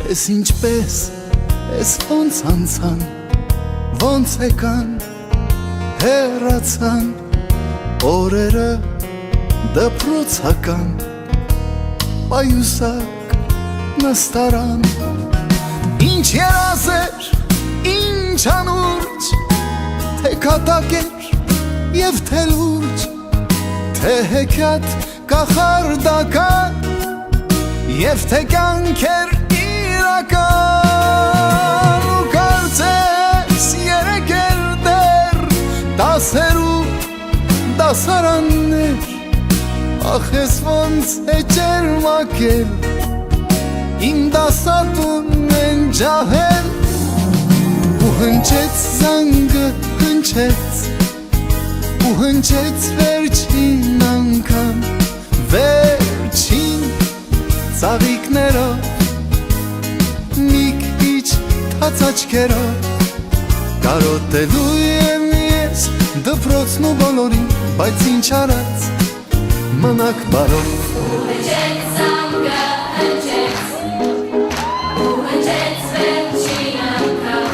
S: Ես ինչպես, ես ոնց անցան, ոնց եկան, հեռացան, օրերը դպրոցական, պայուսակ նստարան, ինչ երազեր, ինչ անուրջ, թե կատակեր և թե լուրջ, թե հեքիաթ կախարդական, և թե կյանքեր իրական ու կարծես երեքեր դեր դասերու դասարաններ ախ ես ոնց է ջերմակել իմ դասատուն են ջահել ու հնչեց զանգը հնչեց ու հնչեց վերջին անգամ վերջին ծաղիկներով մի քիչ թաց աչքերով կարոտելու եմ ես դպրոցն ու բոլորին, բայց ինչ արած մնաք բարով Հնչեց զանգը հնչեց ու հնչեց վերջին անգամ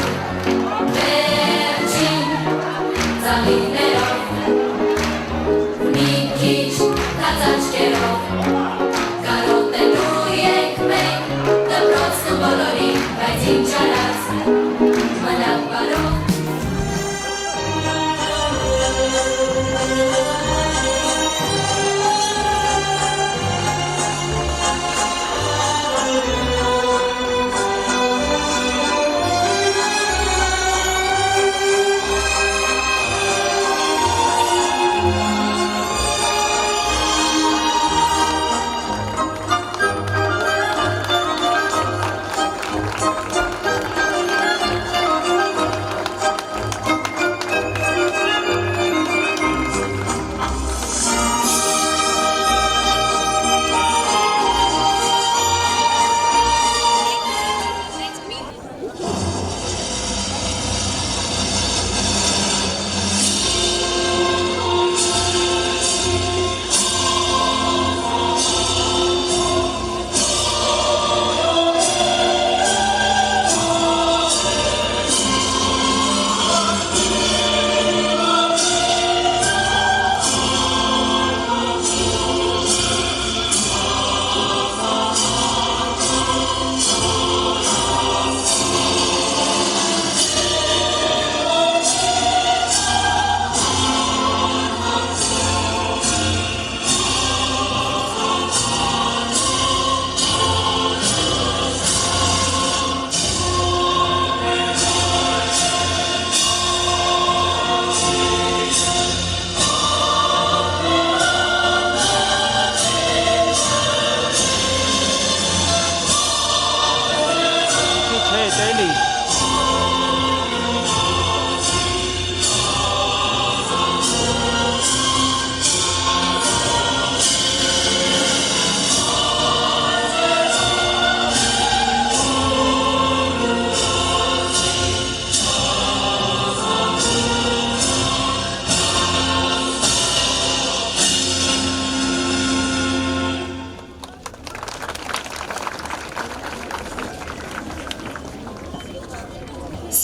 T: հետ, էլի։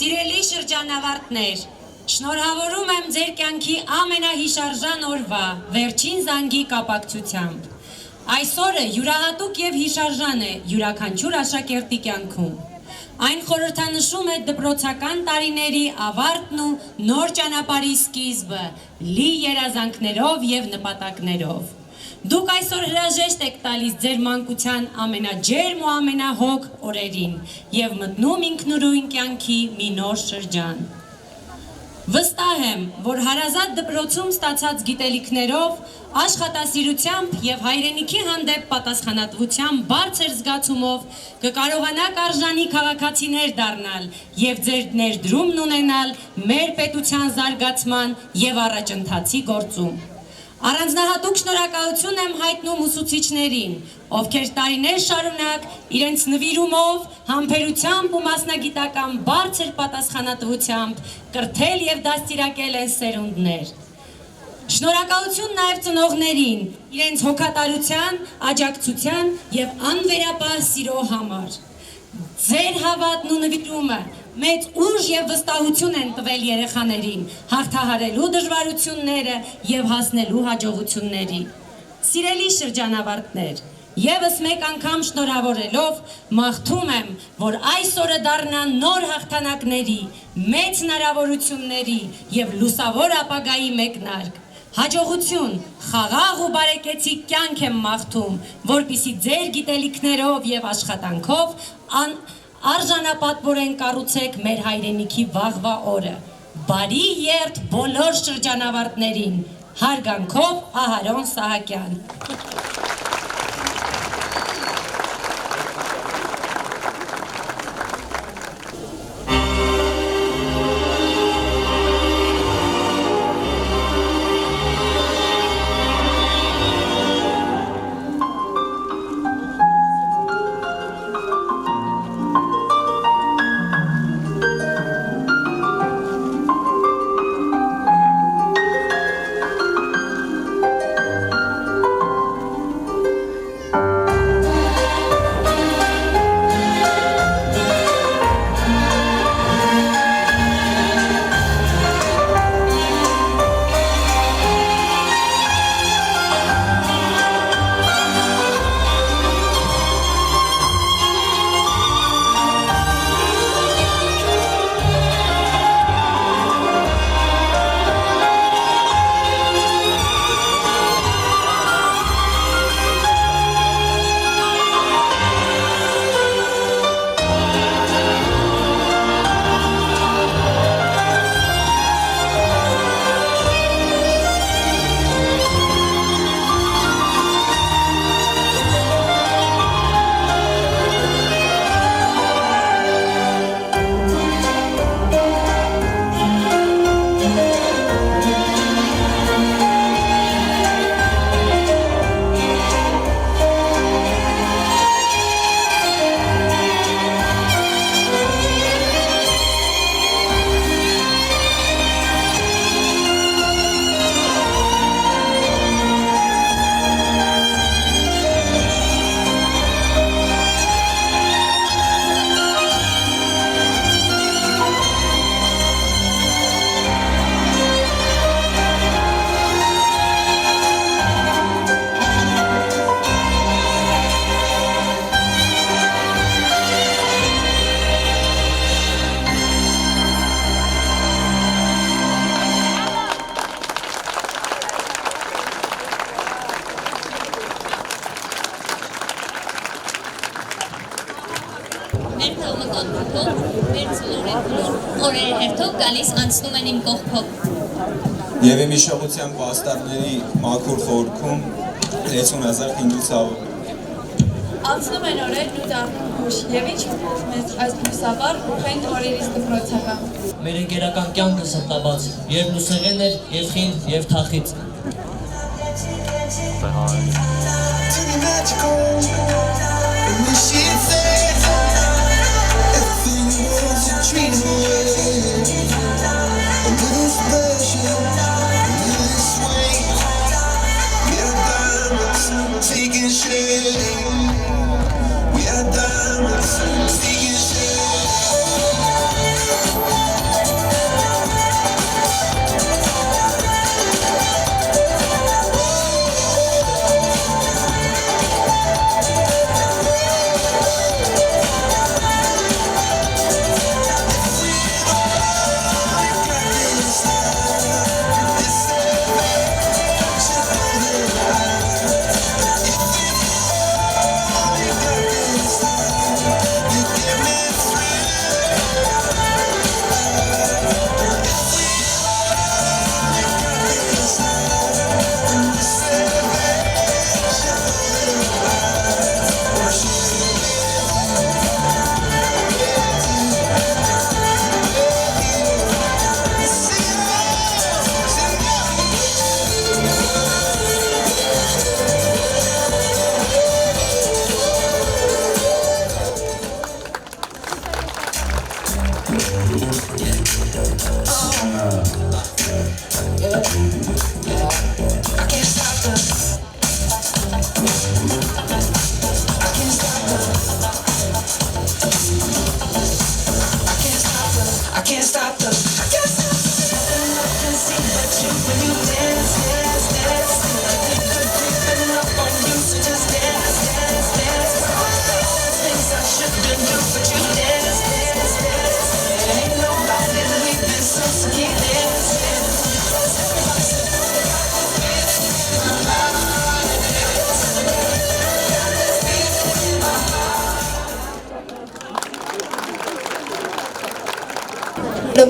U: Սիրելի շրջանավարտներ, շնորհավորում եմ ձեր կյանքի ամենահիշարժան օրվա, վերջին զանգի կապակցությամբ։ Այս օրը յուրահատուկ եւ հիշարժան է յուրաքանչյուր աշակերտի կյանքում։ Այն խորհրդանշում է դպրոցական տարիների ավարտն ու նոր ճանապարհի սկիզբը, լի երազանքներով եւ նպատակներով։ Դուք այսօր հրաժեշտ եք տալիս ձեր մանկության ամենաջերմ ու ամենահոգ օրերին եւ մտնում ինքնուրույն կյանքի մի նոր շրջան։ Վստահ եմ, որ հարազատ դպրոցում ստացած գիտելիքներով, աշխատասիրությամբ եւ հայրենիքի հանդեպ պատասխանատվության բարձր զգացումով կկարողանաք արժանի քաղաքացիներ դառնալ եւ ձեր ներդրումն ունենալ մեր պետության զարգացման եւ առաջընթացի գործում։ Առանձնահատուկ շնորհակալություն եմ հայտնում ուսուցիչներին, ովքեր տարիներ շարունակ իրենց նվիրումով, համբերությամբ ու մասնագիտական բարձր պատասխանատվությամբ կրթել եւ դաստիարակել են սերունդներ։ Շնորհակալություն նաև ծնողներին, իրենց հոգատարության, աջակցության եւ անվերապահ սիրո համար։ Ձեր հավատն ու նվիրումը մեծ ուժ եւ վստահություն են տվել երեխաներին հաղթահարելու դժվարությունները եւ հասնելու հաջողությունների։ Սիրելի շրջանավարտներ, եւս մեկ անգամ շնորհավորելով մաղթում եմ, որ այս օրը դառնա նոր հաղթանակների, մեծ հնարավորությունների եւ լուսավոր ապագայի մեկնարկ։ Հաջողություն, խաղաղ ու բարեկեցիկ կյանք եմ մաղթում, որպեսզի ձեր գիտելիքներով եւ աշխատանքով արժանապատվորեն կառուցեք մեր հայրենիքի վաղվա օրը։ Բարի երթ բոլոր շրջանավարտներին։ Հարգանքով Ահարոն Սահակյան։
V: մեր թողը կոտնքով, մեր ծլորենքով, օրերը հերթով գալիս անցնում են իմ կողքով։
W: Եվ իմ իշխողության պաստառների մաքուր խորքում 30000 հինդու ցավը։
V: Անցնում են օրերն ու դառնում
P: ուշ եւ ինչ մեզ այս լուսաբար ուղղեն օրերից դպրոցական։
A: Մեր ընկերական կյանքը սրտաբաց, եւ լուսեղեն էր, եւ խին, եւ թախից։
B: Taking shit, we are diamonds, taking shit.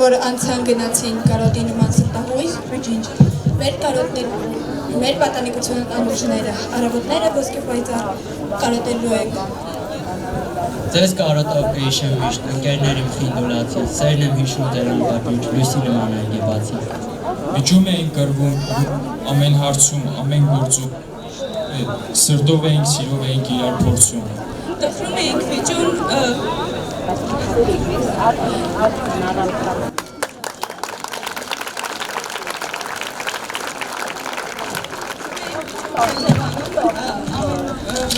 P: Որ անցան գնացին կարոտի նման սրտահույս ու ջինջ։ Մեր պատանեկությունը անուշները, առավոտները ոսկեփայծառ կարոտելու ենք։
A: Ձեզ կարոտով կհիշեմ միշտ, ընկերներ իմ խինդուլացի, սերն եմ հիշում դեր անպատիճ, լույսի նման այլ եւ բացի։
T: Միջում էինք կռվում, ամեն հարցում, ամեն գործում, սրտով էինք, սիրով էինք իրար փորձում։
P: Տխրում էինք վիճում,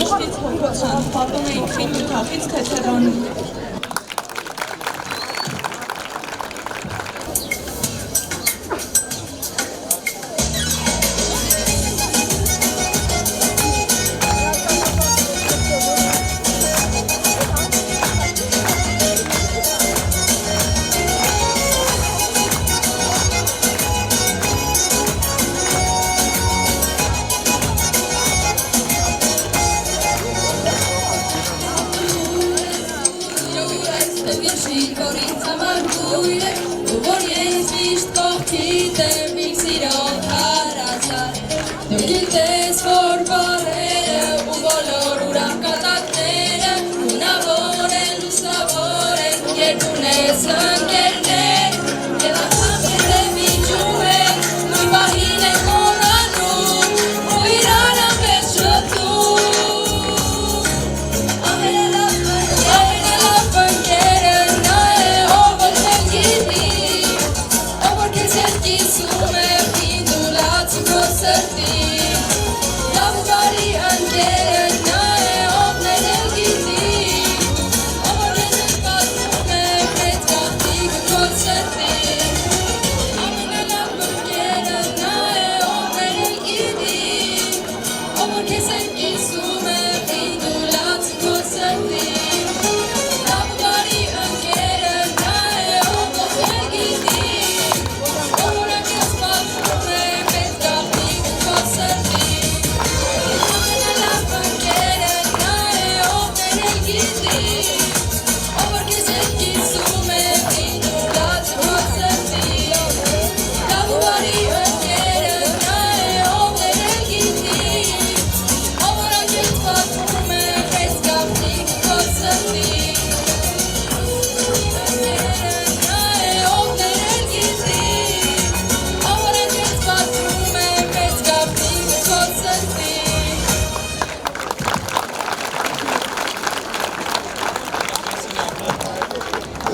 P: Իշտից հոգոցան, պատում էինք խիտ ու թախից թեթերանում։ Thank you.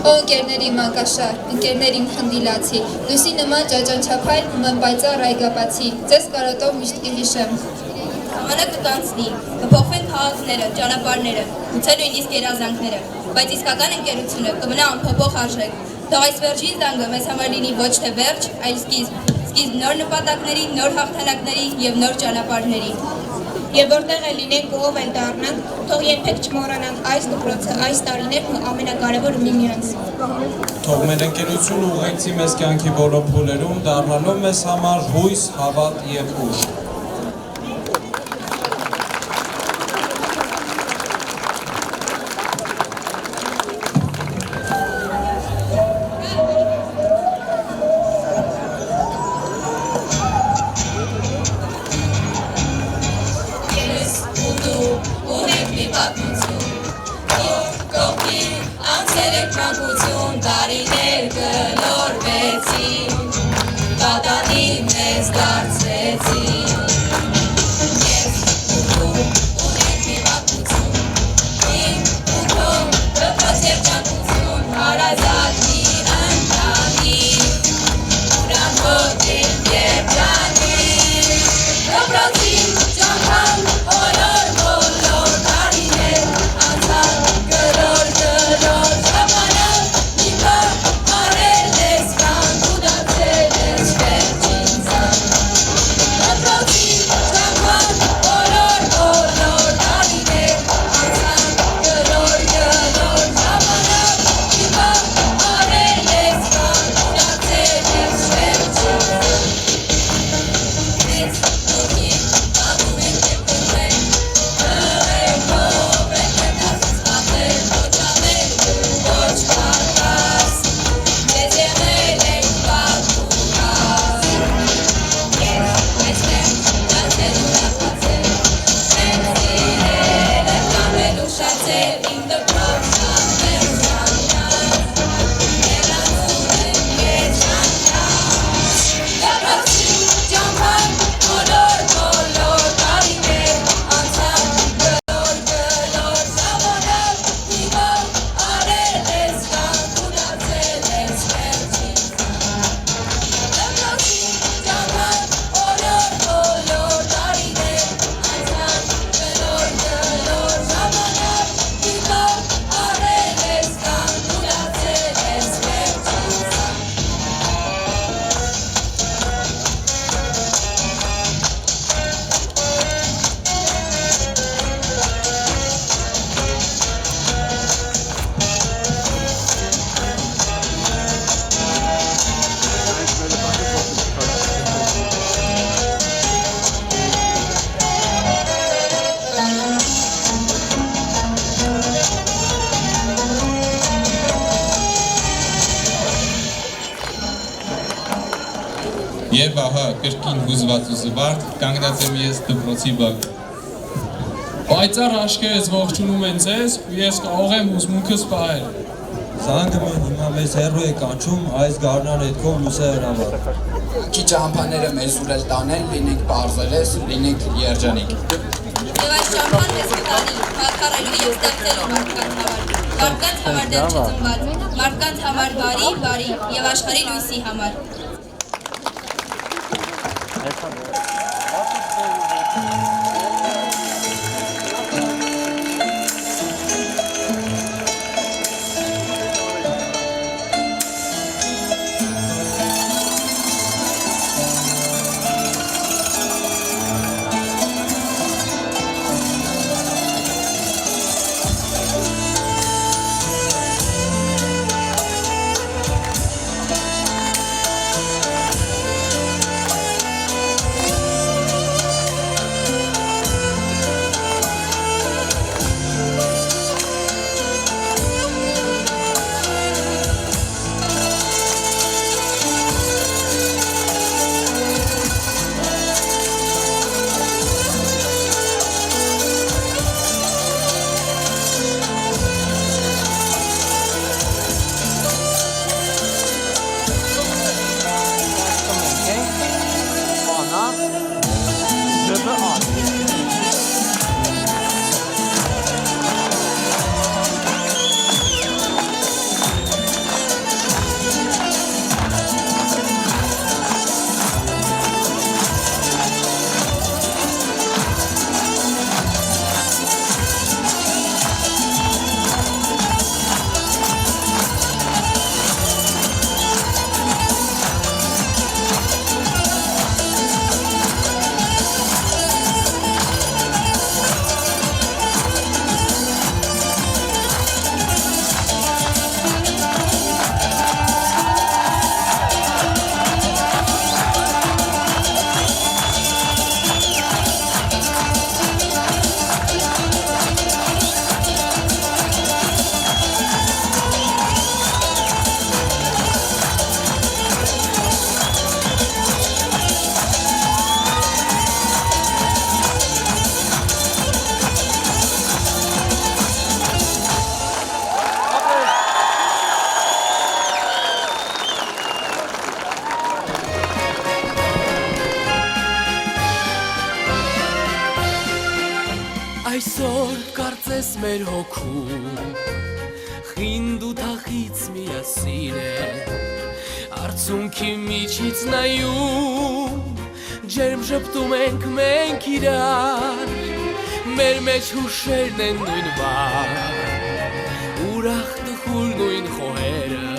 P: Ո ընկերների մանկաշար, ընկերներին խնդիլացի, լույսի նման ճաճանչափայլ ու մնպայծառ այգաբացի, ձեզ կարոտով միշտ կհիշեմ։
D: Ժամանակը կանցնի, կփոխվեն քաղաքները, ճանապարհները, գուցե նույնիսկ երազանքները, բայց իսկական ընկերությունը կմնա անփոփոխ արժեք։ Թող այս վերջին զանգը մեզ համար լինի ոչ թե վերջ, այլ սկիզբ նոր նպատակների, նոր հաղթանակների եւ նոր ճանապարհների։
F: Եվ որտեղ էլ լինենք ու ով էլ դառնանք, թող երբեք չմոռանանք այս դպրոցը, այս տարիներն ու ամենակարևորը միմյանց։
W: Թող մեր ընկերությունը ուղեկցի մեզ կյանքի բոլոր փուլերում, դառնալով մեզ համար հույս, հավատ եւ ուժ։
G: Եվ ահա կրկին հուզված ու զվարթ կանգնած եմ ես դպրոցի բակ։ Պայծառ աչքերս ողջունում են ձեզ ու ես կարող եմ հուզմունքս պահել։
W: Զանգը հիմա մեզ հեռու է կանչում այս գարնան հետքով լուսե հրավար։
X: Քիչ ճամփաները մեզ ուրել տանեն, լինենք պարզելես, լինենք երջանիկ։
D: Եվ այս ճամփան մեզ կտանի, պատկառելու եւ ստեղծելու մարդկանց համար դեռ չծնված, մարդկանց համար բարի եւ աշխարհի լույսի համար։
H: ես մեր հոգում խինդ ու թախից միասին է Արցունքի միջից նայում ջերմ ժպտում ենք մենք իրար Մեր մեջ հուշերն են նույն բար Ուրախ տխուր նույն խոհերը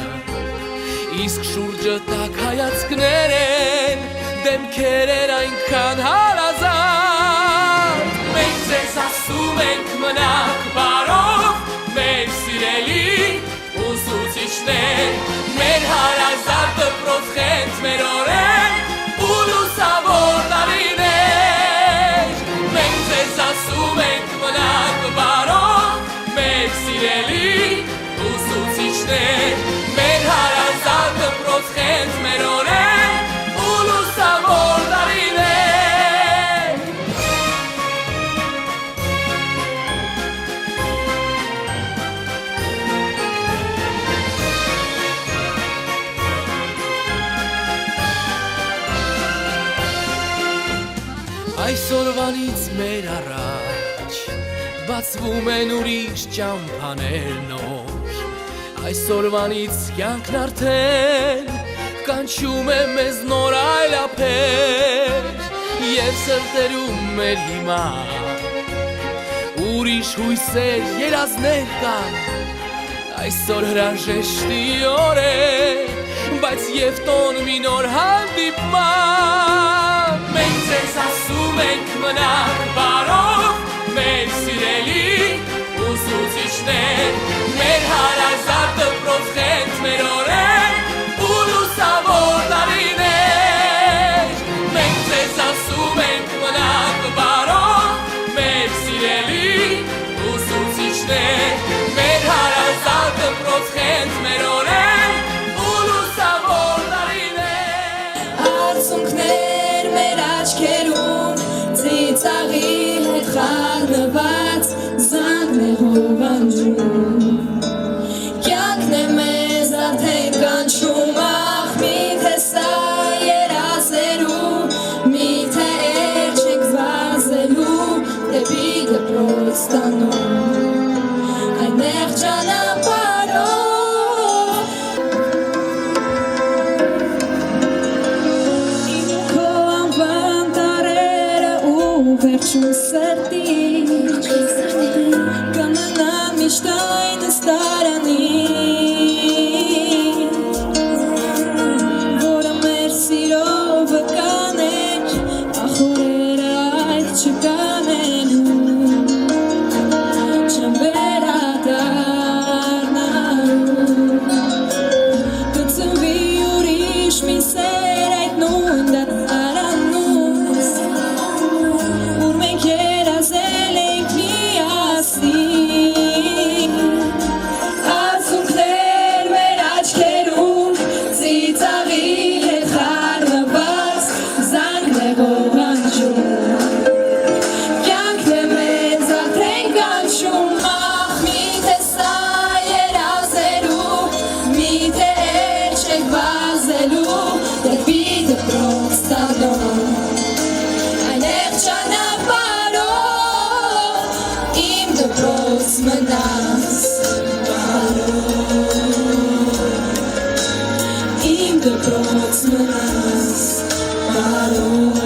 H: Իսկ շուրջը տակ հայացքներ են Դեմքեր են այնքան հարազատ Մենք ձեզ ասում ենք մնաք բարով Մեր սիրելի ուսուցիչներ Մեր հարազատ դպրոց խենթ մեր օրեր ու լուսավոր տարիներ Մենք ձեզ ասում ենք մնաք բարով Մեր սիրելի ուսուցիչներ Մեր հարազատ դպրոց խենթ մեր օրեր ու լուսավոր տարիներ Այսօրվանից մեր առաջ բացվում են ուրիշ ճամփաներ նոր Այսօրվանից կյանքն արդեն կանչում է մեզ նոր այլափեր Եվ սրտերում մեր հիմա ուրիշ հույսեր երազներ կան Այսօր հրաժեշտի օր է բայց և տոն մի նոր հանդիպման Մենք ձեզ ասում ենք մնաք բարով Մեր սիրելի ուսուցիչներ Մեր հարազատ դպրոց խենթ մեր օրեր ու լուսավոր տարիներ Մենք ձեզ ասում ենք մնաք բարով Մեր սիրելի ուսուցիչներ Մեր հարազատ դպրոց խենթ մեր օրեր ու լուսավոր տարիներ
I: Արցունքներ մեր աչքերում Ծիծաղի հետ խառնված Զանգն է հովանջում Կյանքն է մեզ արդեն կանչում Ախ միթե սա երազելու Միթե էր չեք վազելու Դեպի դպրոց տանում Այնեղ ճանապարհով Քո անվան տարերը ու վերջում սրտի Կմնա միշտ այն նստարանի Որը մեր սիրով վկաներ Ախ օրերը այդ չկանելու Չեմ վերադառնալու Կծնվի ուրիշ մի սեր այդ նույն դատարանում Ուր մենք երազել ենք միասին Արցունքներ մեր աչքերում Ծիծաղի հետ խառնված Զանգն է հովանջում Կյանքն է մեզ արդեն կանչում Ախ միթե սա երազելու Միթե էր չեք վազելու Դեպի դպրոց տանում Այնեղ ճանապարհով Իմ դպրոց մնաս բարով Իմ դպրոց մնաս բարով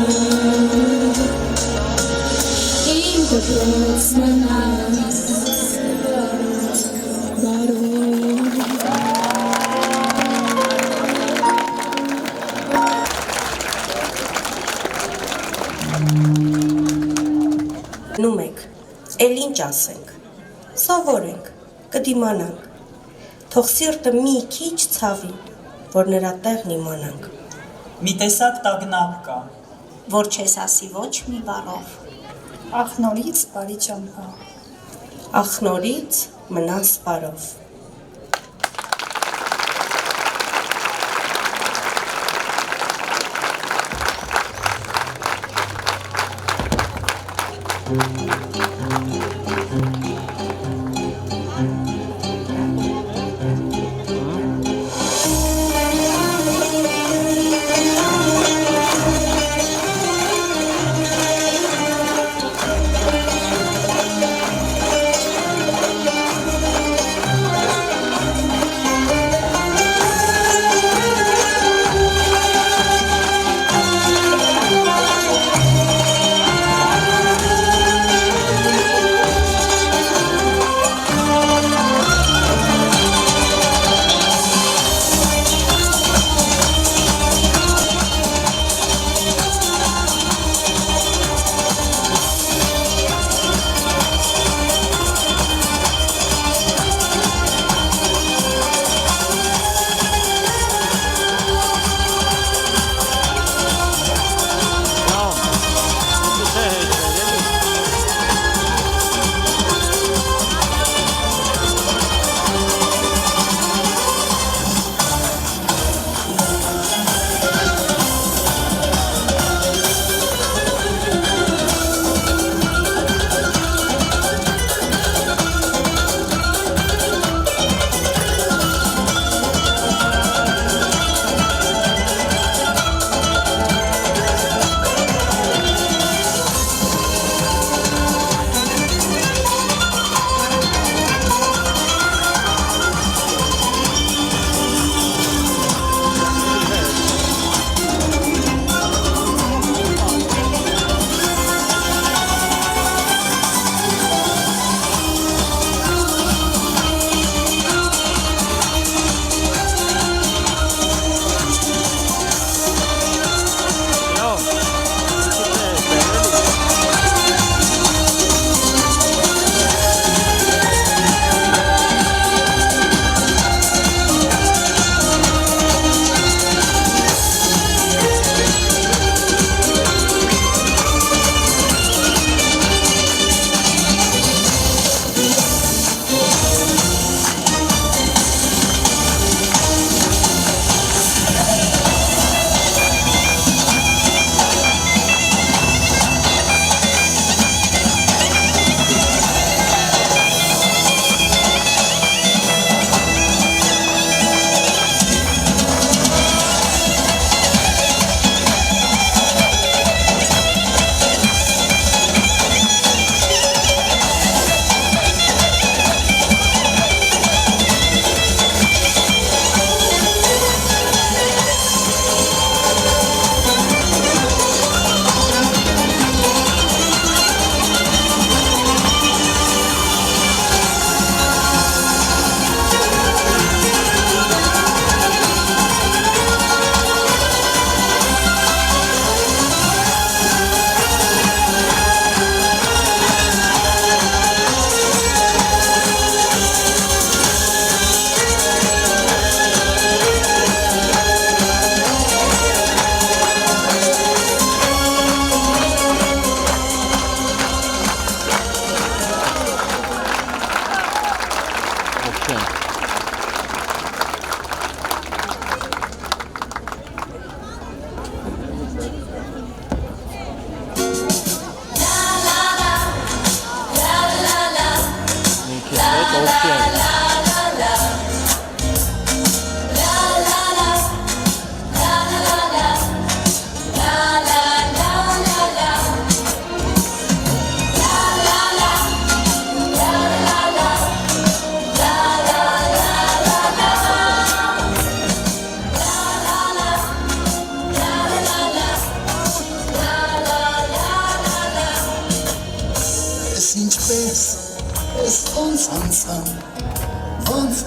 I: Իմ դպրոց մնաս բարով
K: Նում եք, էլ ինչ ասենք, սովորենք, կդիմանանք, թող սիրտը մի քիչ ցավի, որ նրա տեղն իմանանք։
M: Մի տեսակ տագնապ կա,
O: Որ չես ասի ոչ մի բառով
P: Ախ նորից բարի ճամփա
K: Ախ նորից մնաս բարով։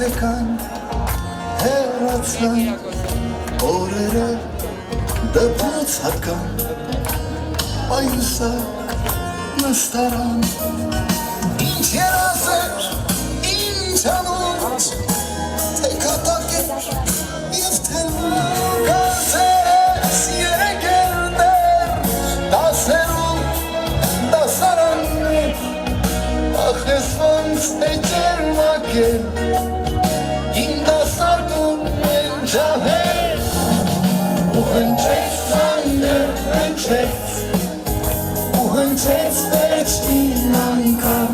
S: եկան, հեռացան, օրերը դպրոցական, պայուսակ նստարան, ինչ երազեր, ինչ անոց, թե կատակ էր և թե կարծես երեգեր դեր, դասերում դասարաններ, ախ ես ոնց է ջերմակել, իմ դասարդում են ջահեր, ու հնչեց ծանր հնչեց, ու հնչեց վերջին անգամ,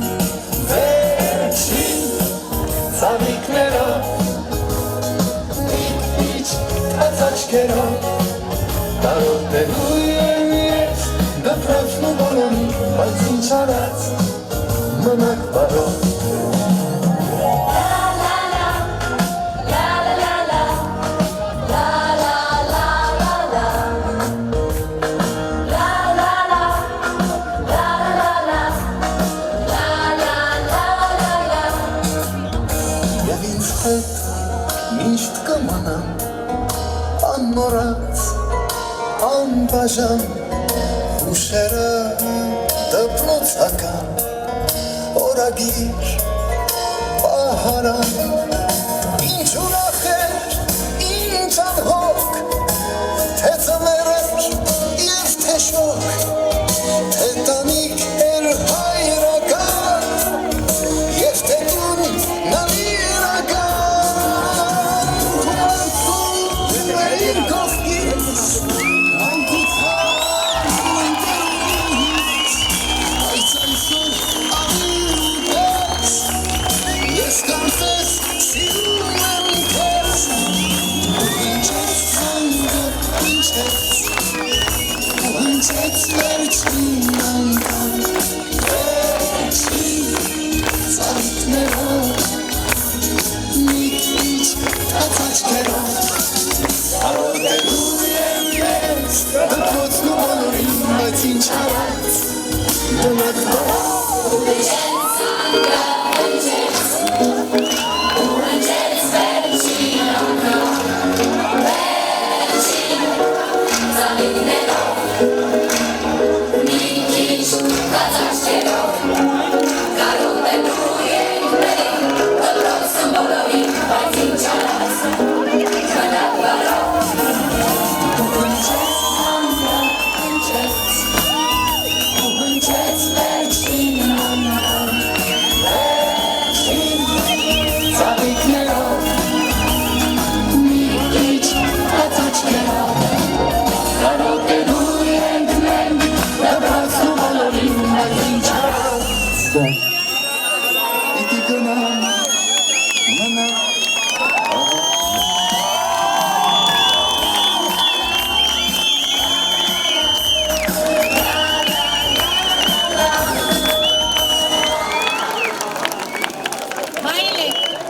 S: վերջին ծաղիկներով, միջ թացաչքերով, կարոտելու եմ ես դպրոցն ու բոլորին, բայց ինչ արած մնաք բարով։ Միշտ կմանամ, անմորած, անբաժան, ուշերը դպրոցական, օրագիր, պահարան, ինչ ուրախ էր, ինչ անհոգ, թե ծներ էր և թե շոգ, թե տանիք էր հայրական, և թե տուն նավիրական,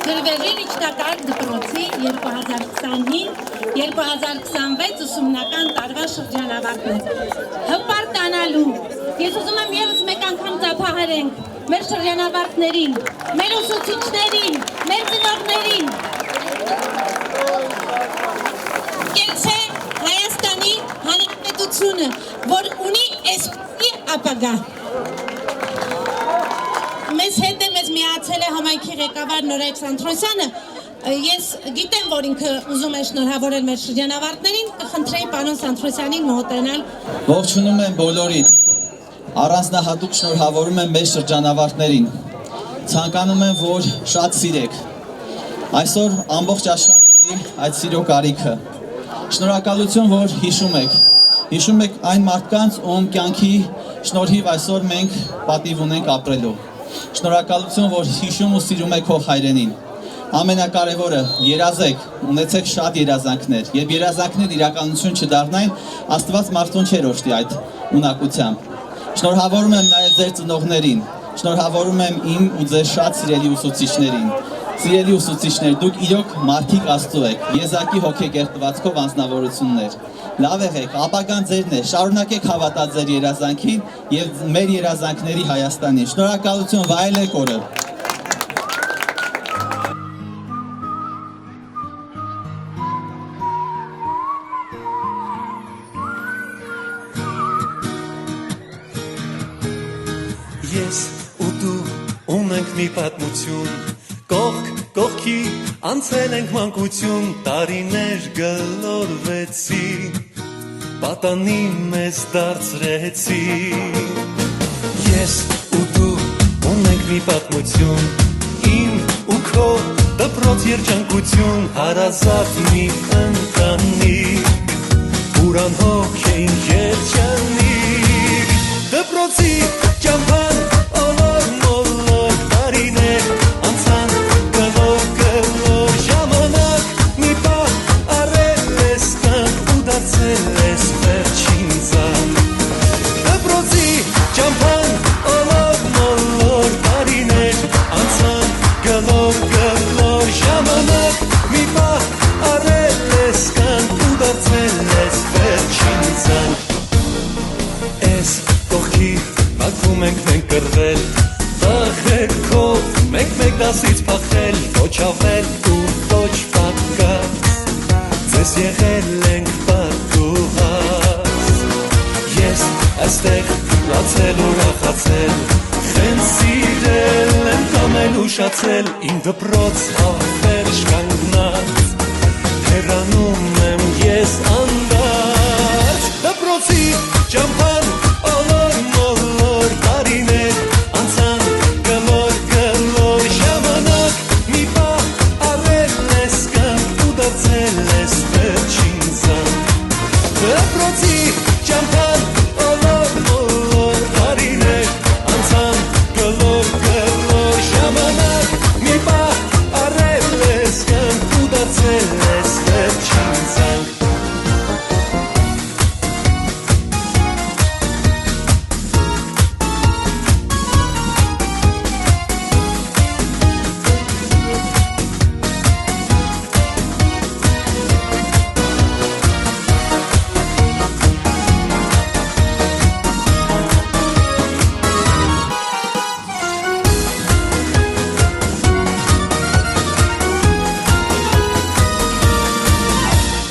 U: Գրվերի միջնակարգ դպրոցի 2025-2026 ուսումնական տարվա շրջանավարտներ։ Հպարտանալու, ես ուզում եմ ևս մեկ անգամ ծափահարենք մեր շրջանավարտներին, մեր ուսուցիչներին, մեր ծնողներին։ Կեցե Հայաստանի Հանրապետությունը, որ ունի էսպի ապագա։ Մեզ հետ է մեզ միացել է համայնքի ղեկավար Նորայք Սանթրոսյանը, ես գիտեմ, որ ինքը ուզում է շնորհավորել մեր շրջանավարտներին, կխնդրեի պարոն Սանթրոսյանին մոտենալ։
C: Ողջունում եմ բոլորիդ, առանձնահատուկ շնորհավորում եմ մեր շրջանավարտներին, ցանկանում եմ, որ շատ սիրեք, այսօր ամբողջ աշխարհն ունի այդ սիրո կարիքը, շնորհակալություն, որ հիշում եք այն մարդկանց, ում կյանքի շնորհիվ այսօր մենք պատիվ ունենք ապրելու, շնորհակալություն, որ հիշում ու սիրում եք հող հայրենին, ամենակարևորը երազեք, ունեցեք շատ երազանքներ և երազանքներ իրականություն չդառնային, Աստված մարդուն չէր օժտի այդ ունակությամբ, շնորհավորում եմ նաև ձեր ծնողներին, շնորհավորում եմ իմ ու ձեր շատ սիրելի ուսուցիչներին, Սիրելի ուսուցիչներ, դուք իրոք մարդիկ Աստծո եք, եզակի հոգեկերտվածքով անձնավորություններ, լավ եղեք, ապագան ձերն է, շարունակեք հավատալ ձեր երազանքին և մեր երազանքների Հայաստանին, շնորհակալություն, վայելեք օրը։
L: Ես ու դու ունենք մի պատմություն, կողք կողքի անցել ենք մանկություն, տարիներ գլորվեցին, պատանի մեզ դարձրեցին։ Ես ու դու ունենք մի պատմություն, իմ ու քո դպրոց երջանկություն, հարազատ մի ընտանիք, ուրանհոգ էին երջանիկ, դպրոցի ճամփան ոլոր մոլոր տարիներ անցան գլոր գլոր, ժամանակ մի պահ առել ես տան ու դարձել ես վերջին ձան, դպրոցի ճամփան ոլոր մոլոր տարիներ անցան գլոր գլոր, ժամանակ մի պահ առել ես տան ու դարձել ես վերջին ձան։ Ես կողքի մաքվում ենք մենք կռվել, տախերքով մեկ դասից փախել, ոչ ավել ու ոչ պակաս, ձեզ եղել ենք պատուհաս։ Ես այստեղ լացել ուրախացել, խեն սիրել եմ կամել ուշացել, իմ դպրոց հավերժ կանգնած, հեռանում եմ ես անդարձ, դպրոցի ճամփան ոլոր մոլոր տարիներ անցան գլոր գլոր, ժամանակ մի պահ առել ես կան ու դարձել ես վերջին ձան, դպրոցի ճամփան ոլոր մոլոր տարիներ անցան գլոր գլոր, ժամանակ մի պահ առել ես կան ու դարձել ես վերջին ձան։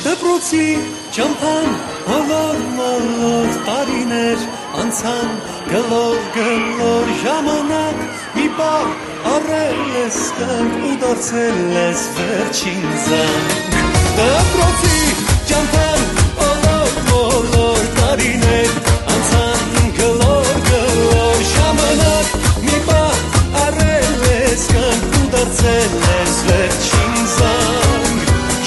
L: Դպրոցի ճամփան ոլոր մոլոր տարիներ անցան գլոր գլոր, ժամանակ մի պահ առել ես կյանք ու դարձել ես վերջին զանգ, դպրոցի ճամփան ոլոր մոլոր տարիներ անցան գլոր գլոր, ժամանակ մի պահ առել ես կյանք ու դարձել ես վերջին զանգ,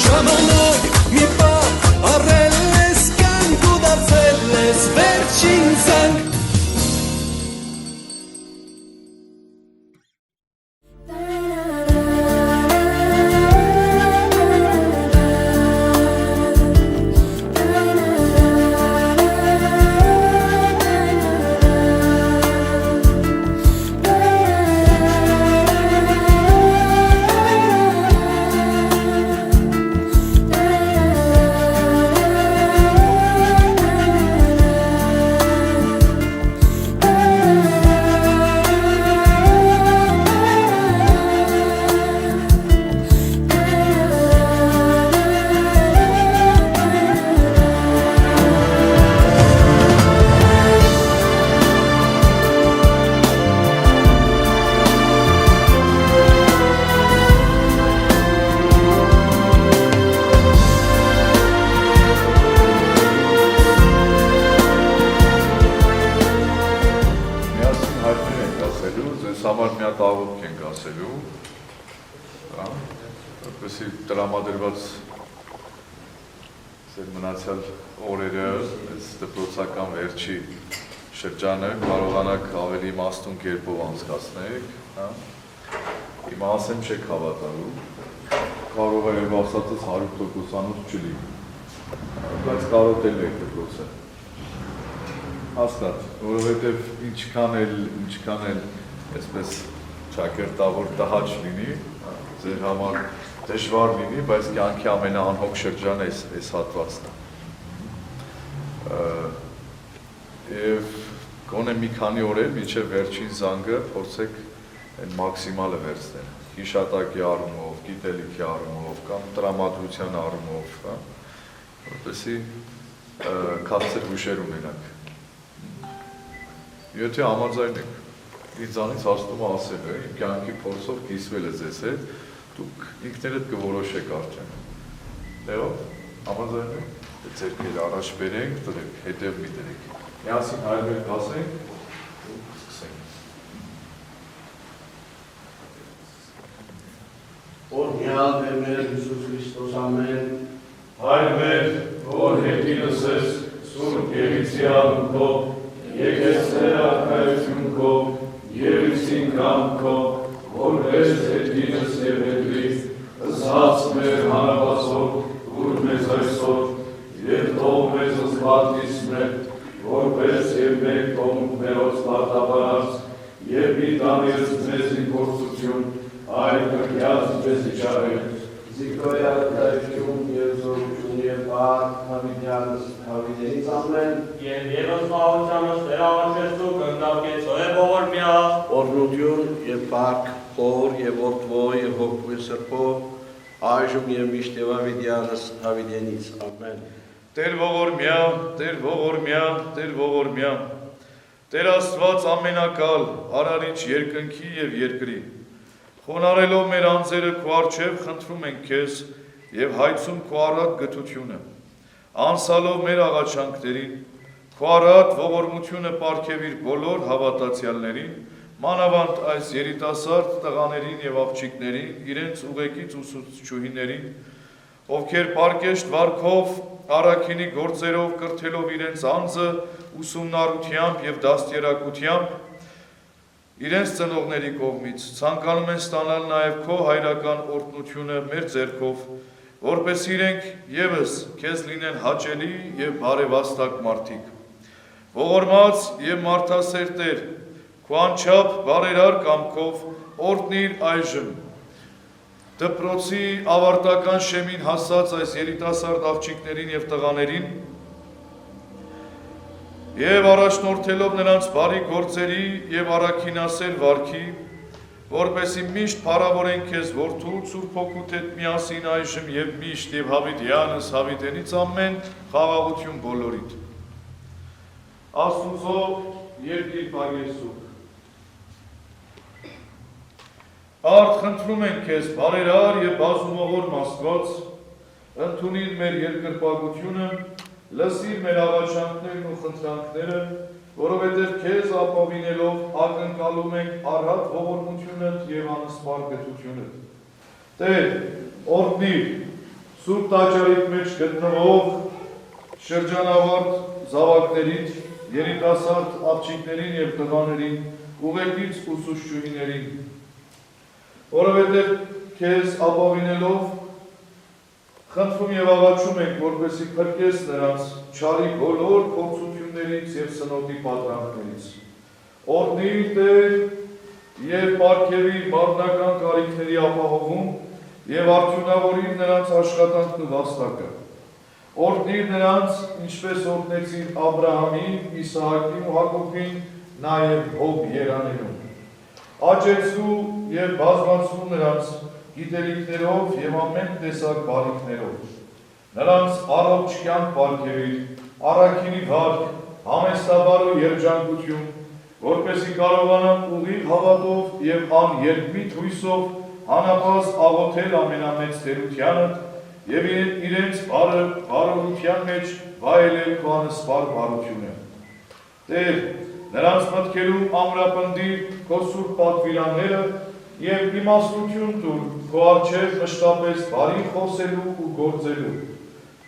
L: ժամանակ մի պահ առել ես կյանք ու դարձել ես վերջին զանգ։
N: Տրամադրված մնացյալ օրերը, այս դպրոցական վերջի շրջանը կարողանաք ավելի իմաստուն կերպով անցկացնեք, իմ ասեմ չեք հավատալու, կարող է ասածս 100%-անոց չլինի, բայց կարոտել եք դպրոցը, հաստատ, որովհետև ինչքան էլ այսպես ճակերտավոր տհաճ լինի, ձեր համար դժվար լինի, բայց կյանքի ամենաանհոգ շրջանը այս հատվածն է։ Եվ գոնե մի քանի օրեր մինչև վերջին զանգը փորձեք այն մաքսիմալը վերցնել, հիշատակի առումով, գիտելիքի առումով կամ տրամադրության առումով, որպեսզի քաղցր հուշեր ունենաք։ Եթե համաձայն եք, ինձանից հասնում է ասել է, իմ կյանքի փորձով կիսվել է ձեզ հետ, դուք ինքներդ կորոշեք արդեն։ Դեով, համաձայն եք, ձերքերը առաջ բերենք, տրեք, հետև մի տրեք։ Միասին հայրվեր կասենք, ու սկսենք։
E: Օրհնյալ է մեր Հիսուս Քրիստոս ամեն։
J: Հայր մեր, որ հետինս ես, Սուրբ Եվիցիան քո, եկեցել արքայություն քո, և իսին կամ քո, որպես հետինս և հետրից, ըսած մեր հանրապասով, ուր մեզ այսօր, և թող մեզ զբաղեցնել, որպես և մենք թողնք մերոց պարտավորած, և մի տանիրս մեզ գործություն, այլ կրկյաց մեզ իջարել։
E: Զիգոյա կայություն և զորություն և բար հավիդյանս հավիդենից ամեն։
J: Եվ Եվս պահությանս վերավաչեսու կնդավկեցո է բողորմյա։
E: Օրնություն և պարկ խոր և որդվո և հոգվի սրպո, այժմ և միշտ և հավիդյանս հավիդենից ամեն։
N: Տեր ողորմյա, Տեր ողորմյա, Տեր ողորմյա, Տեր Աստված ամենակալ, արարիչ երկնքի և երկրի, խոնարելով մեր անձերը քո առջև խնդրում ենք քեզ և հայցում քո առատ գթությունը, անսալով մեր աղաչանքներին, քո առատ ողորմությունը պարգևիր բոլոր հավատացյալներին, մանավանդ այս երիտասարդ տղաներին և աղջիկներին, իրենց ուղեկից ուսուցչուհիներին, ովքեր պարկեշտ վարքով, առաքինի գործերով կրթելով իրենց անձը ուսումնառությամբ և դաստիարակությամբ, իրենց ծնողների կողմից ցանկանում են ստանալ նաև քո հայրական օրհնությունը մեր ձեռքով, որպես իրենք ևս քեզ լինեն հաճելի և բարևաստակ մարդիկ։ Ողորմած և մարդասեր Տեր, քո անչափ բարերար կամքով օրհնիր այժմ դպրոցի ավարտական շեմին հասած այս երիտասարդ աղջիկներին և տղաներին և առաջնորդելով նրանց բարի գործերի և առաքինասեր վարքի, որպեսզի միշտ փառավորեն քեզ որդու Սուրբ Հոգուդ հետ միասին այժմ և միշտ և հավիտյանս հավիտենից ամեն խաղաղություն բոլորիդ։ Աստուծո երկիր պարգևսուք։ Արդ խնդրում ենք քեզ բարերար և բազումողորմ Աստված, ընդունիր մեր երկրպագությունը, լսիր մեր աղաչանքներն ու խնդրանքները, որովհետև քեզ ապավինելով ակնկալում ենք առատ ողորմությունդ և անսպար գթությունդ։ Տեր, օրհնիր Սուրբ տաճարիդ մեջ գտնվող շրջանավարտ զավակներից, երիտասարդ աղջիկներին և տղաներին, ուղեկից ուսուցչուհիներին, որովհետև քեզ ապավինելով խնդրում և աղաչում ենք, որպեսզի փրկես նրանց չարի բոլոր փորձություններից և սնոտի պատրանքներից։ Օրհնիր Տեր և պարգևիր մարմնական կարիքների ապահովում և արդյունավորիր նրանց աշխատանքն ու վաստակը։ Օրհնիր նրանց, ինչպես օրհնեցիր Աբրահամին, Իսահակին ու Հակոբին, նաև Հոբ երաներում։ Աճեցրու և բազմացրու նրանց գիտելիքներով և ամեն տեսակ բարիքներով։ Նրանց առողջ կյանք պարգևիր, առաքինի վարք, համեստաբար ու երջանկություն, որպեսզի կարողանան ուղիղ հավատով և աներկմիտ հույսով անապազտ աղոթել ամենամեծ տերությանդ և իրենց բարօրության մեջ վայելել քո անսպար բարությունը։ Տեր, նրանց մտքերում ամրապնդիր քո սուրբ պատվիրանները և իմաստություն տուր քո առջև մշտապես բարի խոսելու ու գործելու,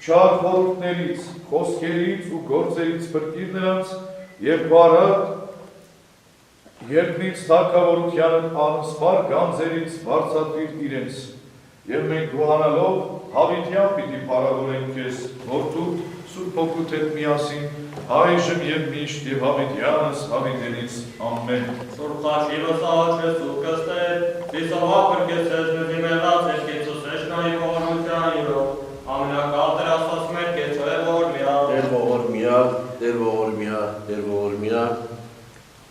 N: չար խորհուրդներից, խոսքերից ու գործերից փրկիր նրանց և քո առատ երկնից թագավորությանդ անսպար գանձերից վարձատրիր իրենց, և մենք գոհանալով հավիտյան պիտի փառավորենք քեզ որդու Սուրբ Հոգուդ հետ միասին, այժմ և միշտ և հավիտյանս հավիտենից ամեն։
J: Սուրբ Խաշիվս աղաչեսու կստեր, Սիսովա փրկեցես մեզ իմենած ես կեցուս էշնայի ողորմության յուրով, ամենակալ Տեր Աստված մեր կեցո է ողորմյա։
E: Տեր ողորմյա, Տեր ողորմյա, Տեր ողորմյա,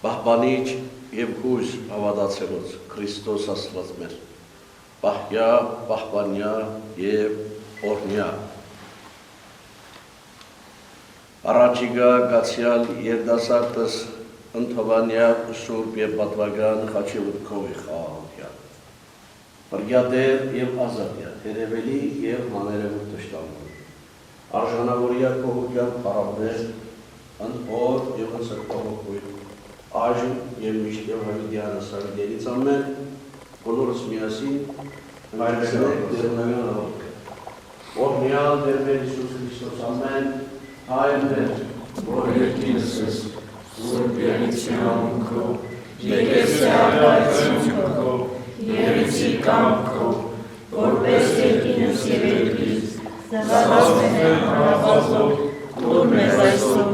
E: պահպանիչ և հույս հավատացելուց Քրիստոս Աստված մեր, պահյա, պահպանյա և օրհնյա։ Առաջիկա գացյալ երդասարտս ընթվանյա շուրբ և պատվագան խաչևուտքովի խաղաղության, բրգյադեր և ազատյա, հերևելի և մաներևուտ տշտամուն, արժանավորյա կողության պարավներ, ընթոր և ընսրտողոքույն, այժմ և միշտ և հավիդյանս հավիդյանից ամեն, բոլորս միասին հայրվենք դերունական հավատքը, օրհնյալ դեր մեր Հիսուս Քրիստոս ամեն, հայր մեր,
J: որ երկինս ես, Սուրբ Եղիցյան քո, եկեղեցի քո, Եղիցի կամքո, որպես երկինս և երկրից, զվարվածներ հարավազով, տուր մեզ այսօր,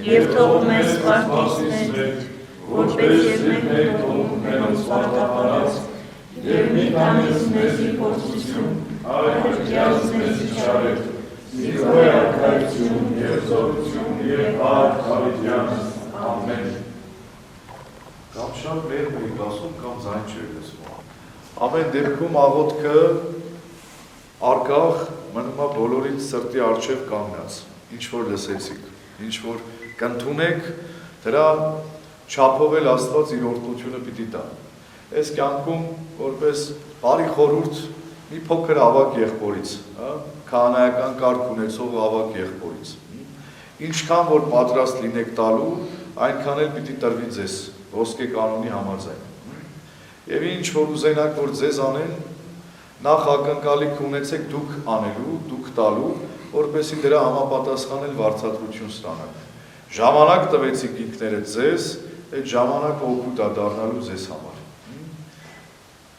J: և թող մեզ պարտիցներ, որպես և մենք թողում մերոնց պարտապարած, և մի տանից մեզի փորձություն, այլ մեզի չարեք, Զիգոյ արքայություն և զորություն և բարդ հավիտյանս, ամեն։
N: Կամ շատ մեր բրիտ ասում, կամ զայն չէր լսվում։ Ամեն դեպքում աղոտքը արկաղ մնում է բոլորից սրտի առջև կանգնած, ինչ որ լսեցիք, ինչ որ կընդունեք, դրա չափով էլ Աստված իր օրհնությունը պիտի տա։ Այս կյանքում որպես բարի խորհուրդ մի փոքր ավակ եղբորից, քահանայական կարգ ունեցող ավակ եղբորից։ Ինչքան որ պատրաստ լինեք տալու, այնքան էլ պիտի տրվի ձեզ ոսկե կանոնի համաձայն։ Եվ ինչ որ ուզենաք որ ձեզ անեն, նախ ակնկալիք ունեցեք դուք անելու, դուք տալու, որպեսզի դրա համապատասխան էլ վարձատրություն ստանաք։ Ժամանակ տվեցիք ինքներդ ձեզ, այդ ժամանակը օգուտ է դառնալու ձեզ համար։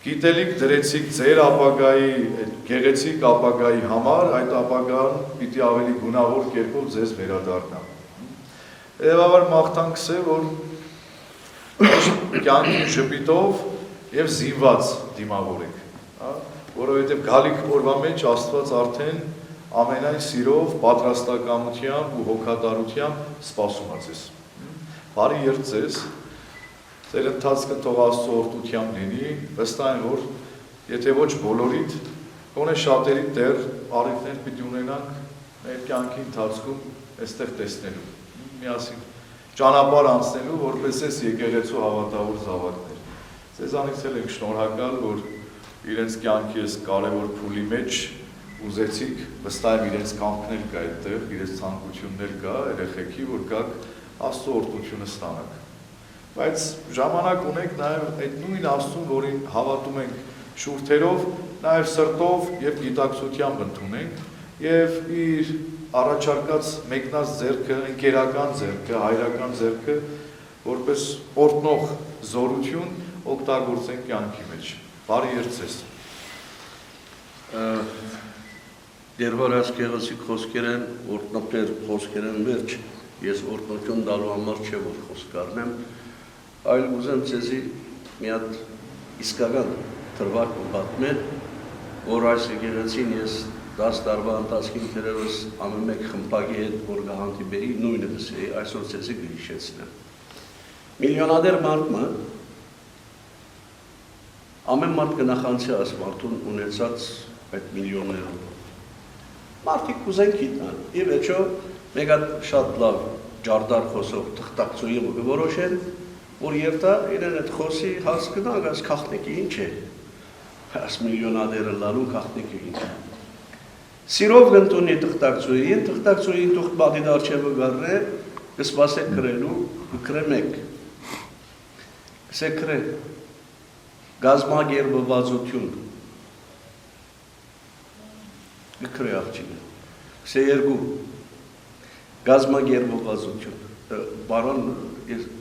N: Գիտելիք դրեցիք ձեր ապագայի, այդ գեղեցիկ ապագայի համար, այդ ապագան պիտի ավելի գունավոր կերպով ձեզ վերադառնա։ Հետևաբար մաղթանքս է, որ կյանքի ժպիտով և զինված դիմավորեք, որովհետև գալիք օրվա մեջ Աստված արդեն ամենայն սիրով, պատրաստակամությամբ ու հոգատարությամբ սպասում է ձեզ։ Բարի երդ ձեզ, ձեր ընթացքը թող Աստծո օրհնությամբ լինի, վստահ եմ, որ եթե ոչ բոլորիդ, գոնե շատերիդ դեռ առիթներ պիտի ունենանք մեր կյանքի ընթացքում այստեղ տեսնելու, միասին ճանապարհ անցնելու, որպես այս եկեղեցու հավատավոր զավակներ։ Ձեզանից էլ ենք շնորհակալ, որ իրենց կյանքի այս կարևոր փուլի մեջ ուզեցիք, վստահ եմ իրենց կամքներ կա այդտեղ, իրենց ցանկություններ կա, երեխեքի, որ գաք Աստծո օրհնությունը ստանաք։ Բայց ժամանակ ունենք նաև այդ նույն Աստծուն, որին հավատում ենք շուրթերով, նաև սրտով և գիտակցությամբ ընդունենք և իր առաջարկած մեկնած ձեռքը, ընկերական ձեռքը, հայրական ձեռքը, որպես օրհնող զորություն օգտագործենք կյանքի մեջ։ Բարի երդ ձեզ։
E: Դերվարած գեղեցիկ խոսքեր են, օրհնապեր խոսքեր են վերջ, ես օրհնություն տալու համար չէ որ խոսք առնեմ, այլ ուզեմ ձեզի մի հատ իսկական թրվակ ու պատմել, որ այս եկեղեցին ես 10 տարվա ընթացքին դերևս ամեն մեկ խմբակի հետ որ գահանտիբերի նույնը լսեի, այսօր ձեզի կհիշեցնեմ։ Միլիոնադեր մարդը ամեն մարդ կնախանցի այս մարդուն ունեցած այդ միլիոններով։ Մարդիկ կուզեն գիտնան, ի վերջո մեկ հատ շատ լավ ջարդար խոսող թղթակցուի որոշեն, որ երթա իրեն այդ խոսի հաս կնակ, այս քաղտնիկի ինչ է, այս միլիոնադերը լալու քաղտնիկի ինչ է։ Սիրով գնտունի թղթակցուին, թղթակցուին թուղթ բադի դարջևը գարրե, կսպասեք կրելու, կրեմեք, կսեք կրե, գազմագերբվածություն, կրե աղջինը, կսե երկու, գազմագերբվածություն, բարոն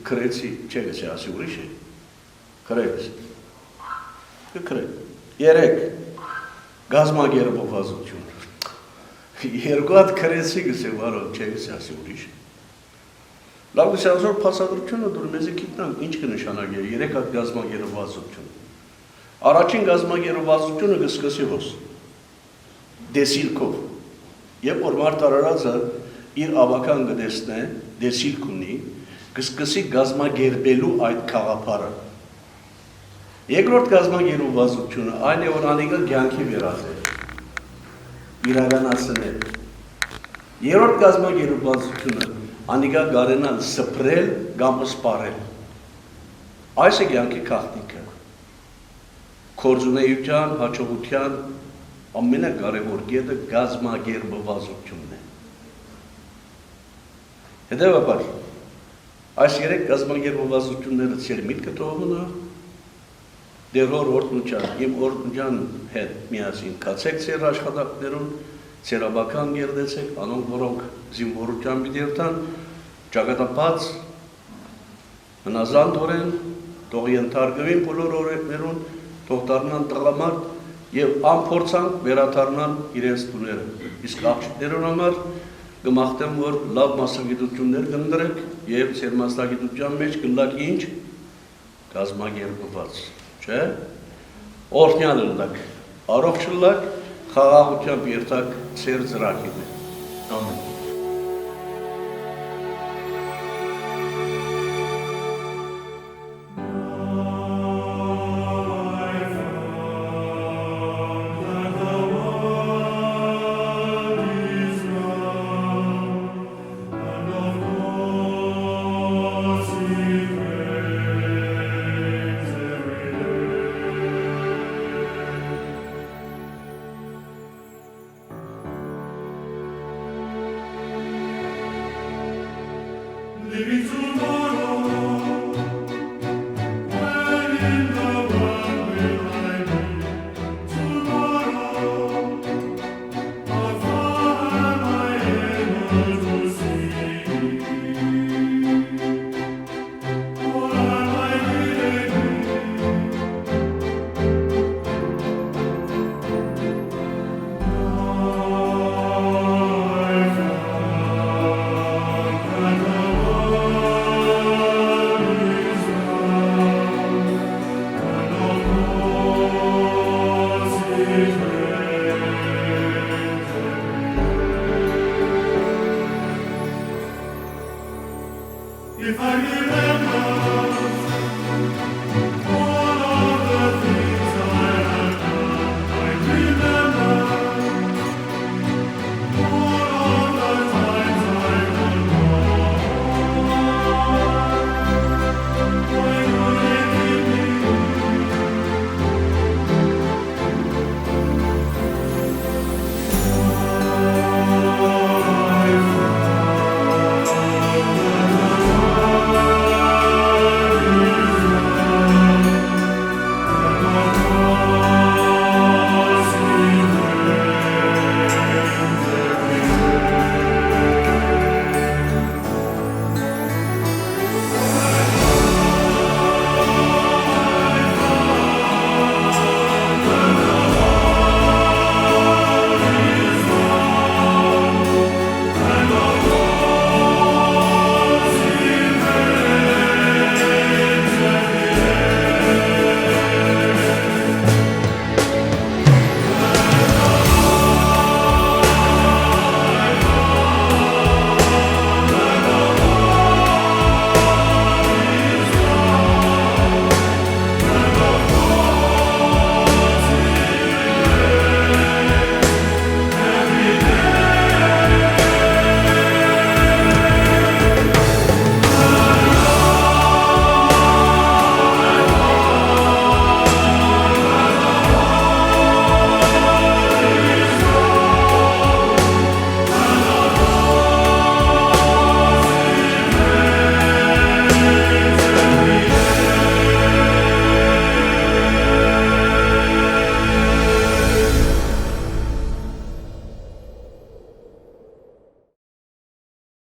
E: կրեցի, չէ գսե ասի ուրիշ է, կրեց, կրե, երեք, գազմագերբվածություն, երկու հատ կրեցի գսե բարոն, չէ գսե ասի ուրիշ է, լավ գսե ասոր պասադրությունը դուր մեզի կիտնանք, ինչ կնշանակ է, երեք հատ գազմագերբվածություն, առաջին գազմագերբվածությունը գսկսի հոս, դեսիլքով, երբ որ մարդ արարածը իր ավական գտեսնե, դեսիլք ունի, կսկսի գազմագերբելու այդ քաղաքարը։ Երկրորդ գազմագերբվածությունը այն է, որ անիկը կյանքի վերածել, իրականացնել։ Երրորդ գազմագերբվածությունը անիկա գարենալ սպրել կամ սպարել։ Այս է կյանքի քաղաքնիկը։ Կորձունեության, հաջողության ամենակարևոր կետը գազմագերբվածությունն է։ Հետևաբար, այս երեք գազմագերբվածությունները ցեր միտքը թողնա, դեր օրտնուչան, իմ օրտնուչան հետ միասին կացեք ցեր աշխատանքներուն, ցերաբական գերդեցեք, անոնք որոնք զինվորության բիդերտան, ճակատապած հնազանդորեն, թող ենթարկվին բոլոր օրենքներուն, թող դառնան տղամարդ եւ անփորձանք վերադառնան իրենց տուները։ Իսկ աղջիկներուն համար կմաղթեմ, որ լավ մասնագիտություններ կընտրեք եւ ցեր մասնագիտության մեջ կլակ ինչ գազմագերբված, չէ՞։ Օրհնյալ լակ, առողջ լակ, խաղաղությամբ երթակ ցեր ծրագիրը։ Ամեն։
J: Living tomorrow, when in the world will I be? Tomorrow, how far am I able to see? Or am I If I